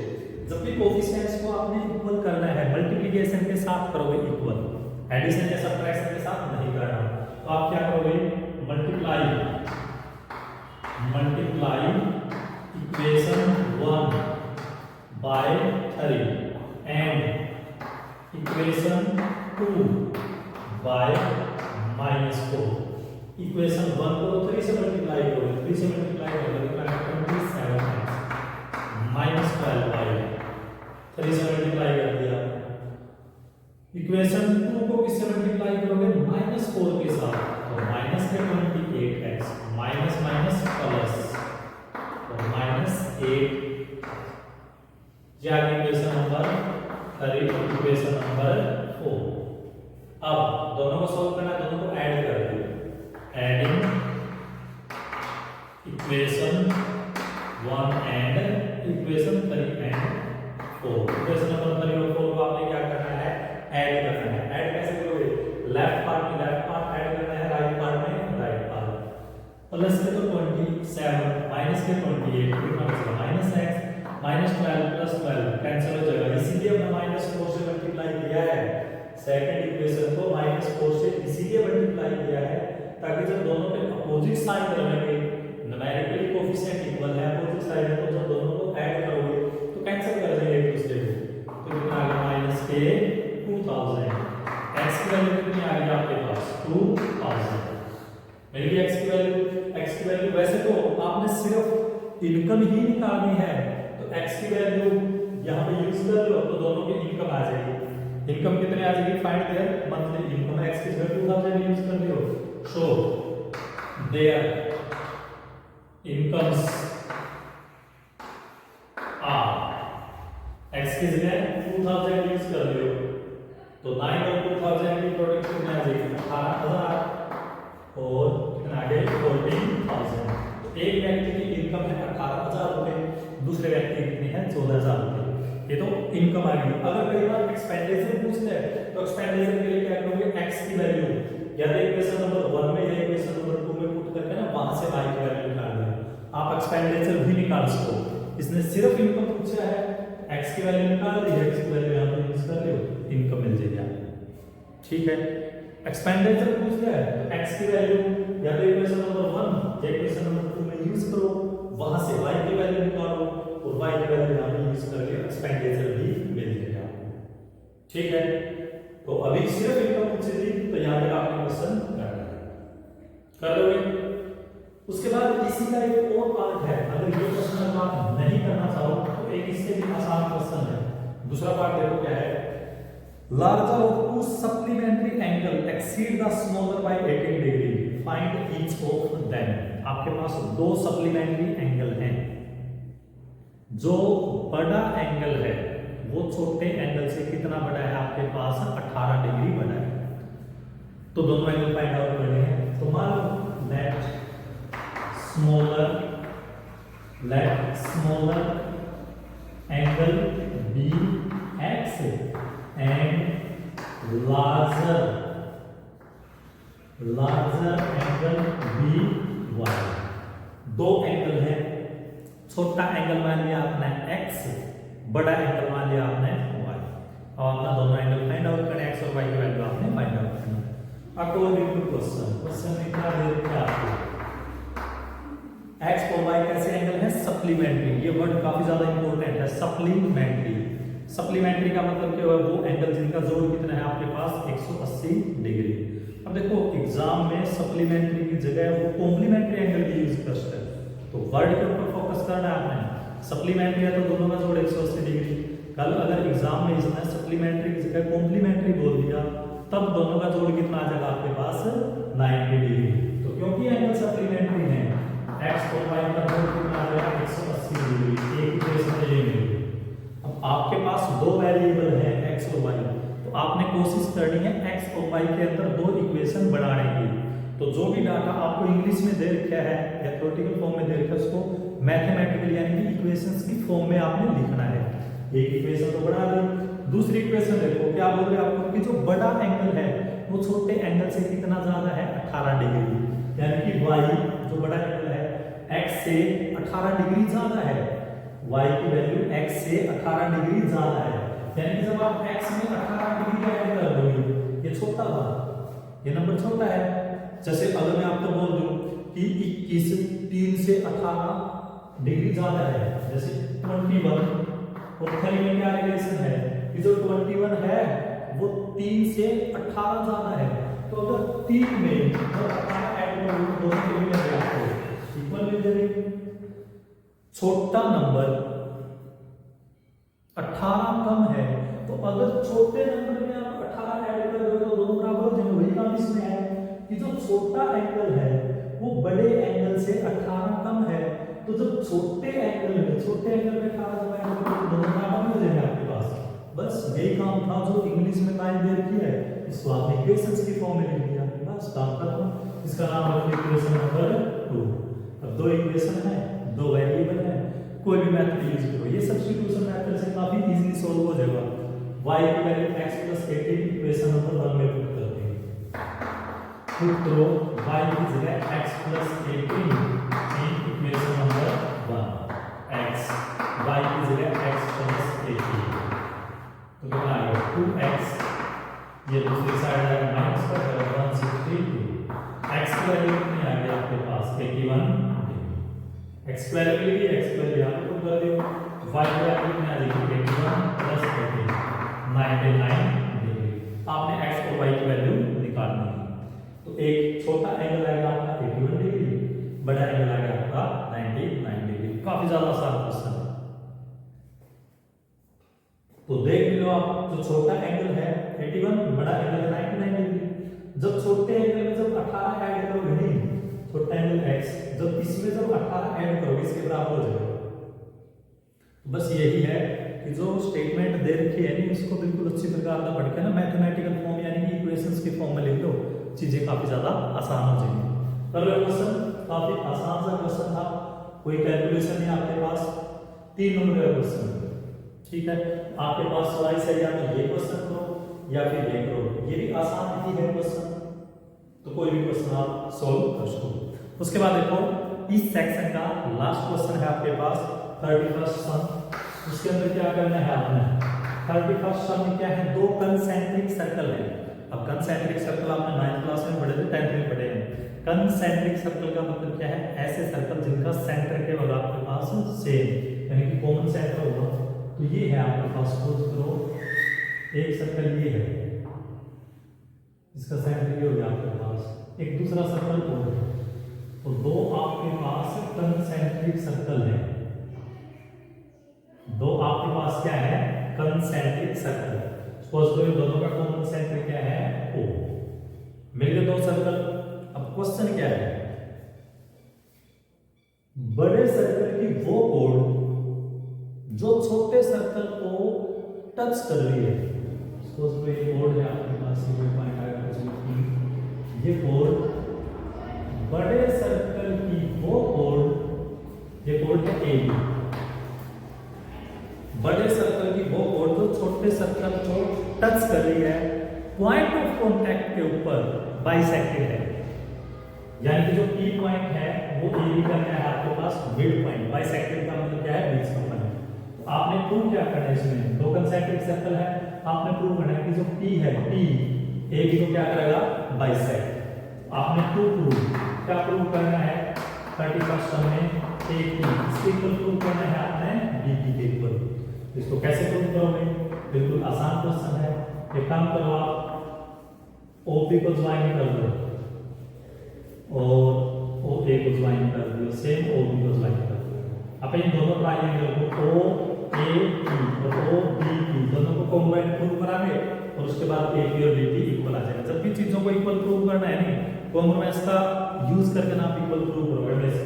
जब भी कोएफिशिएंट्स को आपने इक्वल करना है, मल्टीप्लिकेशन के साथ करोगे इक्वल, एडिशन या सब्ट्रैक्शन के साथ नहीं करना। तो आप क्या करोगे? Multiply equation 1 by 3 and equation 2 by -4। Equation 1 को 3 से मल्टीप्लाई करोगे, 3 से मल्टीप्लाई करोगे कितना आएगा? 27x -12y। 3 से मल्टीप्लाई कर दिया। इक्वेशन 2 को किससे मल्टीप्लाई करोगे? -4 के साथ, तो माइनस के 28x माइनस माइनस प्लस, तो -8। जाके इक्वेशन नंबर 3, इक्वेशन नंबर 4। अब दोनों को सॉल्व करना, दोनों को ऐड कर दो। Adding equation 1 and equation 3 and 4। Equation number 3 और 4 को आपने क्या करना है? ऐड करना है। ऐड कैसे करोगे? लेफ्ट पार्ट में लेफ्ट पार्ट ऐड करना है, राइट पार्ट में राइट पार्ट। प्लस के तो 27 माइनस के 28 कितना बचेगा? -x -12 + 12 कैंसिल हो जाएगा। इसीलिए हमने -4 से मल्टीप्लाई किया है सेकंड इक्वेशन को, -4 से इसीलिए मल्टीप्लाई किया है ताकि जब दोनों के अपोजिट साइन रहेंगे, न्यूमेरिकली कोएफिशिएंट इक्वल है, अपोजिट साइन है, तो जब दोनों को ऐड करोगे तो कैंसिल कर देंगे एक दूसरे को। तो कितना आ गया? -2000। x की वैल्यू कितनी आ गई आपके पास? 2000 मिल गई x की वैल्यू। x की वैल्यू वैसे तो आपने सिर्फ इनकम ही निकालनी है, तो x की वैल्यू यहाँ पे यूज कर लो तो दोनों की इनकम आ जाएगी। इनकम कितने आ जाएगी? Find their monthly income. x की जगह 2000 यूज कर लियो। So their incomes are, x की जगह 2000 यूज कर लियो तो 9 और 2000 की प्रोडक्ट कितना आ जाएगी? 18,000 और कितना आ गया? 14,000। तो एक व्यक्ति की इनकम है 18,000 रुपए, दूसरे व्यक्ति की कितनी है? 14,000 रुपए। ये तो इनकम आ गई। अगर कई बार एक्सपेंडिचर पूछते हैं तो एक्सपेंडिचर के लिए क्या करोगे? x की वैल्यू या तो इक्वेशन नंबर 1 में या इक्वेशन नंबर 2 में पुट करके ना वहां से y की वैल्यू निकाल दें। आप एक्सपेंडिचर भी निकाल सको। इसने सिर्फ इनकम पूछा है, x की वैल्यू निकाल दी, x की वैल्यू यहां पे यूज कर लो, इनकम मिल जाएगी आपको। ठीक है, एक्सपेंडिचर पूछ लिया है तो x की वैल्यू या तो इक्वेशन नंबर 1 या इक्वेशन नंबर 2 में यूज करो, वहां से y की वैल्यू निकालो और y की वैल्यू यहां पे यूज करके एक्सपेंडिचर भी मिल जाएगा आपको। ठीक है, तो अभी सिर्फ इनकम पूछी थी तो यहां पे आपने क्वेश्चन कर लोगे। उसके बाद इसी का एक और पार्ट है, अगर ये क्वेश्चन आप नहीं करना चाहो तो एक इससे भी आसान क्वेश्चन है। दूसरा पार्ट देखो क्या है, larger of to supplementary angle exceed the smaller by 18 degree, find each of them. आपके पास दो सप्लीमेंट्री एंगल हैं, जो बड़ा एंगल है वो छोटे एंगल से कितना बड़ा है, आपके पास 18 डिग्री बड़ा है। तो दोनों एंगल फाइंड आउट करने हैं। तो मान लो let smaller angle be X and larger angle be Y. दो एंगल है, छोटा एंगल मान लिया आपने x, बड़ा एंगल मान लिया आपने y। अब अपना दोनों एंगल फाइंड आउट करें, x और y की वैल्यू आपने फाइंड आउट करना। अकॉर्डिंग टू क्वेश्चन में क्या दे रखा है आपको, x और y कैसे एंगल है, सप्लीमेंट्री। ये वर्ड काफी ज्यादा इंपॉर्टेंट है, सप्लीमेंट्री। सप्लीमेंट्री का मतलब क्या है, वो एंगल जिनका जोड़ कितना है आपके पास 180 डिग्री। अब देखो एग्जाम में सप्लीमेंट्री की जगह वो कॉम्प्लीमेंट्री एंगल भी यूज करते हैं, तो वर्ड के ऊपर फोकस करना है आपने। सप्लीमेंट्री है तो दोनों का जोड़ 180 डिग्री। कल अगर एग्जाम में इसने सप्लीमेंट्री की जगह कॉम्प्लीमेंट्री बोल दिया तब दोनों का जोड़ कितना आ जाएगा आपके पास 90 डिग्री। तो क्योंकि एंगल सप्लीमेंट्री है, x और y का जोड़ कितना आ जाएगा 180 डिग्री। एक इक्वेशन ये मिली। अब आपके पास दो वेरिएबल है x और y, तो आपने कोशिश करनी है x और y के अंदर दो इक्वेशन बनाने की। तो जो भी डाटा आपको इंग्लिश में दे रखा है या थ्योरेटिकल फॉर्म में दे रखा है उसको मैथमेटिकल यानी कि इक्वेशंस की फॉर्म में आपने लिखना है। एक इक्वेशन तो बना ली, दूसरी इक्वेशन देखो क्या बोल रहे हैं आपको कि जो बड़ा एंगल है वो छोटे एंगल से कितना ज्यादा है 18 डिग्री, यानी कि y जो बड़ा एंगल है x से 18 डिग्री ज्यादा है, y की वैल्यू x से 18 डिग्री ज्यादा है। यानी कि जब आप x में 18 डिग्री का ऐड कर दोगे, ये छोटा था, ये नंबर छोटा है। जैसे अगर मैं आपको बोल दूं कि 21 3 से 18 डिग्री ज्यादा है, जैसे 21 और 3 में क्या रिलेशन है कि जो 21 है वो 3 से 18 ज्यादा है। तो अगर 3 में जब 18 ऐड करोगे तो दोनों के लिए आपको इक्वल मिल जाएगी। छोटा नंबर 18 कम है, तो अगर छोटे नंबर में आप 18 ऐड कर दोगे तो दोनों बराबर हो जाएंगे। वही काम इसमें है कि जो छोटा एंगल है वो बड़े एंगल से 18 कम है, तो जब छोटे एंगल में 18 जब ऐड करोगे तो दोनों बराबर हो जाएंगे आपके पास। बस यही काम था जो इंग्लिश में लाइन दे रखी है, इसको आपने इक्वेशंस की फॉर्म में लिख दिया, बस काम खत्म। इसका नाम रखिए इक्वेशन नंबर 2। अब दो इक्वेशन है, दो वेरिएबल है, कोई भी मेथड यूज करो, ये सब्स्टिट्यूशन मेथड से काफी इजीली सॉल्व हो जाएगा। y की वैल्यू x + 18 इक्वेशन नंबर 1 में पुट करते हैं। पुट करो y की जगह x + 18 in equation number 1, x y की जगह x + 18 तो कितना आएगा 2x, ये दूसरी साइड आएगा माइनस का 162, x की वैल्यू कितनी आ गई आपके पास 81, x की वैल्यू ली, x की वैल्यू यहां पे पुट कर दियो, y की वैल्यू कितनी आ जाएगी 81 + 18 99 डिग्री। आपने x और y की वैल्यू निकालनी है। तो एक छोटा एंगल आएगा आपका 81 डिग्री, बड़ा एंगल आएगा आपका 99 डिग्री। काफी ज्यादा आसान क्वेश्चन है। तो देख लो आप, जो छोटा एंगल है 81, बड़ा एंगल है 99 डिग्री। जब छोटे एंगल में जब 18 ऐड करोगे, नहीं छोटा एंगल x, जब इसमें जब 18 ऐड करोगे इसके बराबर हो जाएगा। बस यही है कि जो स्टेटमेंट दे रखी है नहीं उसको बिल्कुल अच्छी प्रकार का पढ़ के ना मैथमेटिकल फॉर्म यानी कि इक्वेशंस के फॉर्म में लिख लो, चीजें काफी ज्यादा आसान हो जाएंगी। कर लो क्वेश्चन, काफी आसान सा क्वेश्चन था, कोई कैलकुलेशन नहीं आपके पास। 3 नंबर का क्वेश्चन, ठीक है, आपके पास चॉइस है या तो ये क्वेश्चन करो या फिर ये करो, ये भी आसान ही है क्वेश्चन। तो कोई भी क्वेश्चन आप सोल्व कर सको। उसके बाद देखो इस सेक्शन का लास्ट क्वेश्चन है आपके पास 31st सम। उसके अंदर क्या करना है आपने, 31st सम में क्या है, दो कंसेंट्रिक सर्कल है। अब कंसेंट्रिक सर्कल आपने 9th क्लास में पढ़े थे, 10th में पढ़े हैं। कंसेंट्रिक सर्कल का मतलब क्या है, ऐसे सर्कल जिनका सेंटर के और आपके पास सेम यानी कि कॉमन सेंटर होगा। तो ये है आपके पास, सपोज करो एक सर्कल ये है, इसका सेंटर ये हो गया आपके पास, एक दूसरा सर्कल और है, तो दो आपके पास कंसेंट्रिक सर्कल है। दो आपके पास क्या है, कंसेंट्रिक सर्कल। सपोज करो दोनों का कॉमन सेंटर क्या है, O। मिल गए दो सर्कल। अब क्वेश्चन क्या है, बड़े सर्कल की वो कोड जो छोटे सर्कल को टच कर रही है। सपोज करो ये कोड है आपके पास, ये पॉइंट आएगा, ये कोड बड़े सर्कल की वो कोड, ये कोड है ए। बड़े सर्कल की वो कोड जो छोटे सर्कल को टच कर रही है, पॉइंट ऑफ कांटेक्ट के ऊपर बाइसेक्टेड है, यानी कि जो पी पॉइंट है वो ए बी का क्या है आपके पास, मिड पॉइंट। बाइसेक्टेड का मतलब क्या है, बीच का पॉइंट। तो आपने प्रूव क्या करना है, इसमें दो कंसेंट्रिक सर्कल है, आपने प्रूव करना है कि जो पी है, पी ए बी को क्या करेगा, बाइसेक्ट। आपने प्रूव क्या प्रूव करना है, 31st सम में ए पी इक्वल प्रूव करना है आपने बी पी के इक्वल। इसको कैसे प्रूव करोगे, बिल्कुल आसान क्वेश्चन है। एक काम करो, आप ओपी को ज्वाइन कर दो और ओ ए को ज्वाइन कर दो, सेम ओ बी को ज्वाइन कर दो। अब इन दोनों ट्रायंगल को ओ ए पी और ओ बी पी दोनों को कॉम्बाइन प्रूव कराएंगे और उसके बाद ए पी और बी पी इक्वल आ जाएगा। जब भी चीजों को इक्वल प्रूव करना है नहीं, कॉम्प्रोमाइज का यूज करके ना आप इक्वल प्रूव करोगे वैसे।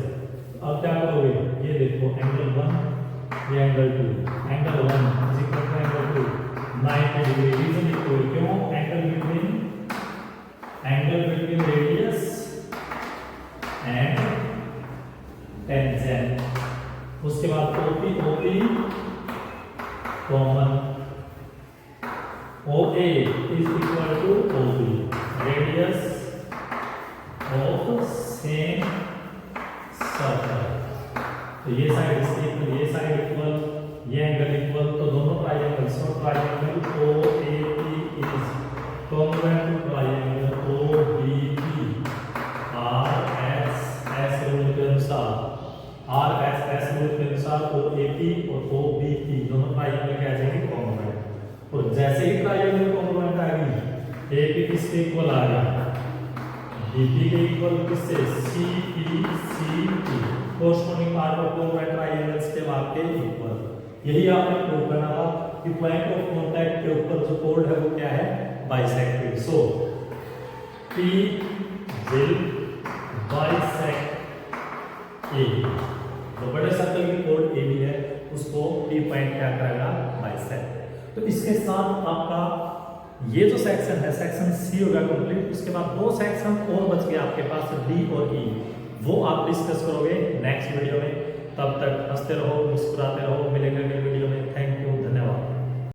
अब क्या करोगे, ये देखो एंगल 1 ये angle 2, angle 1 is equal to angle 2 90 degree. Reason equal, क्यों, angle between radius and tangent. उसके बाद OP common, OA is equal to OB, radius of same circle. तो ये साइड इसके इक्वल, ये साइड इक्वल, ये एंगल इक्वल, तो दोनों ट्रायंगल्स और triangle OAP is congruent to triangle OBP। RSS rule के अनुसार, RSS रूल के अनुसार OAP और OBP दोनों ट्रायंगल क्या आ जाएंगे, कॉन्ग्रुएंट। और जैसे ही ट्रायंगल कॉन्ग्रुएंट आ गई, AP किसके इक्वल आ गया, BP के इक्वल, किससे, CPCP, corresponding part of congruent triangles के आपके इक्वल। यही आपने प्रूव करना था कि पॉइंट ऑफ कांटेक्ट के ऊपर जो कोड है वो क्या है, bisected. So P will bisect A। तो बड़े सर्कल की कोड AB है, उसको P पॉइंट क्या करेगा, बाइसेक्ट। तो इसके साथ आपका ये जो सेक्शन है, सेक्शन सी होगा कंप्लीट। उसके बाद दो सेक्शन और बच गए आपके पास, डी और ई, वो आप डिस्कस करोगे नेक्स्ट वीडियो में। तब तक हंसते रहो, मुस्कुराते रहो, मिलेंगे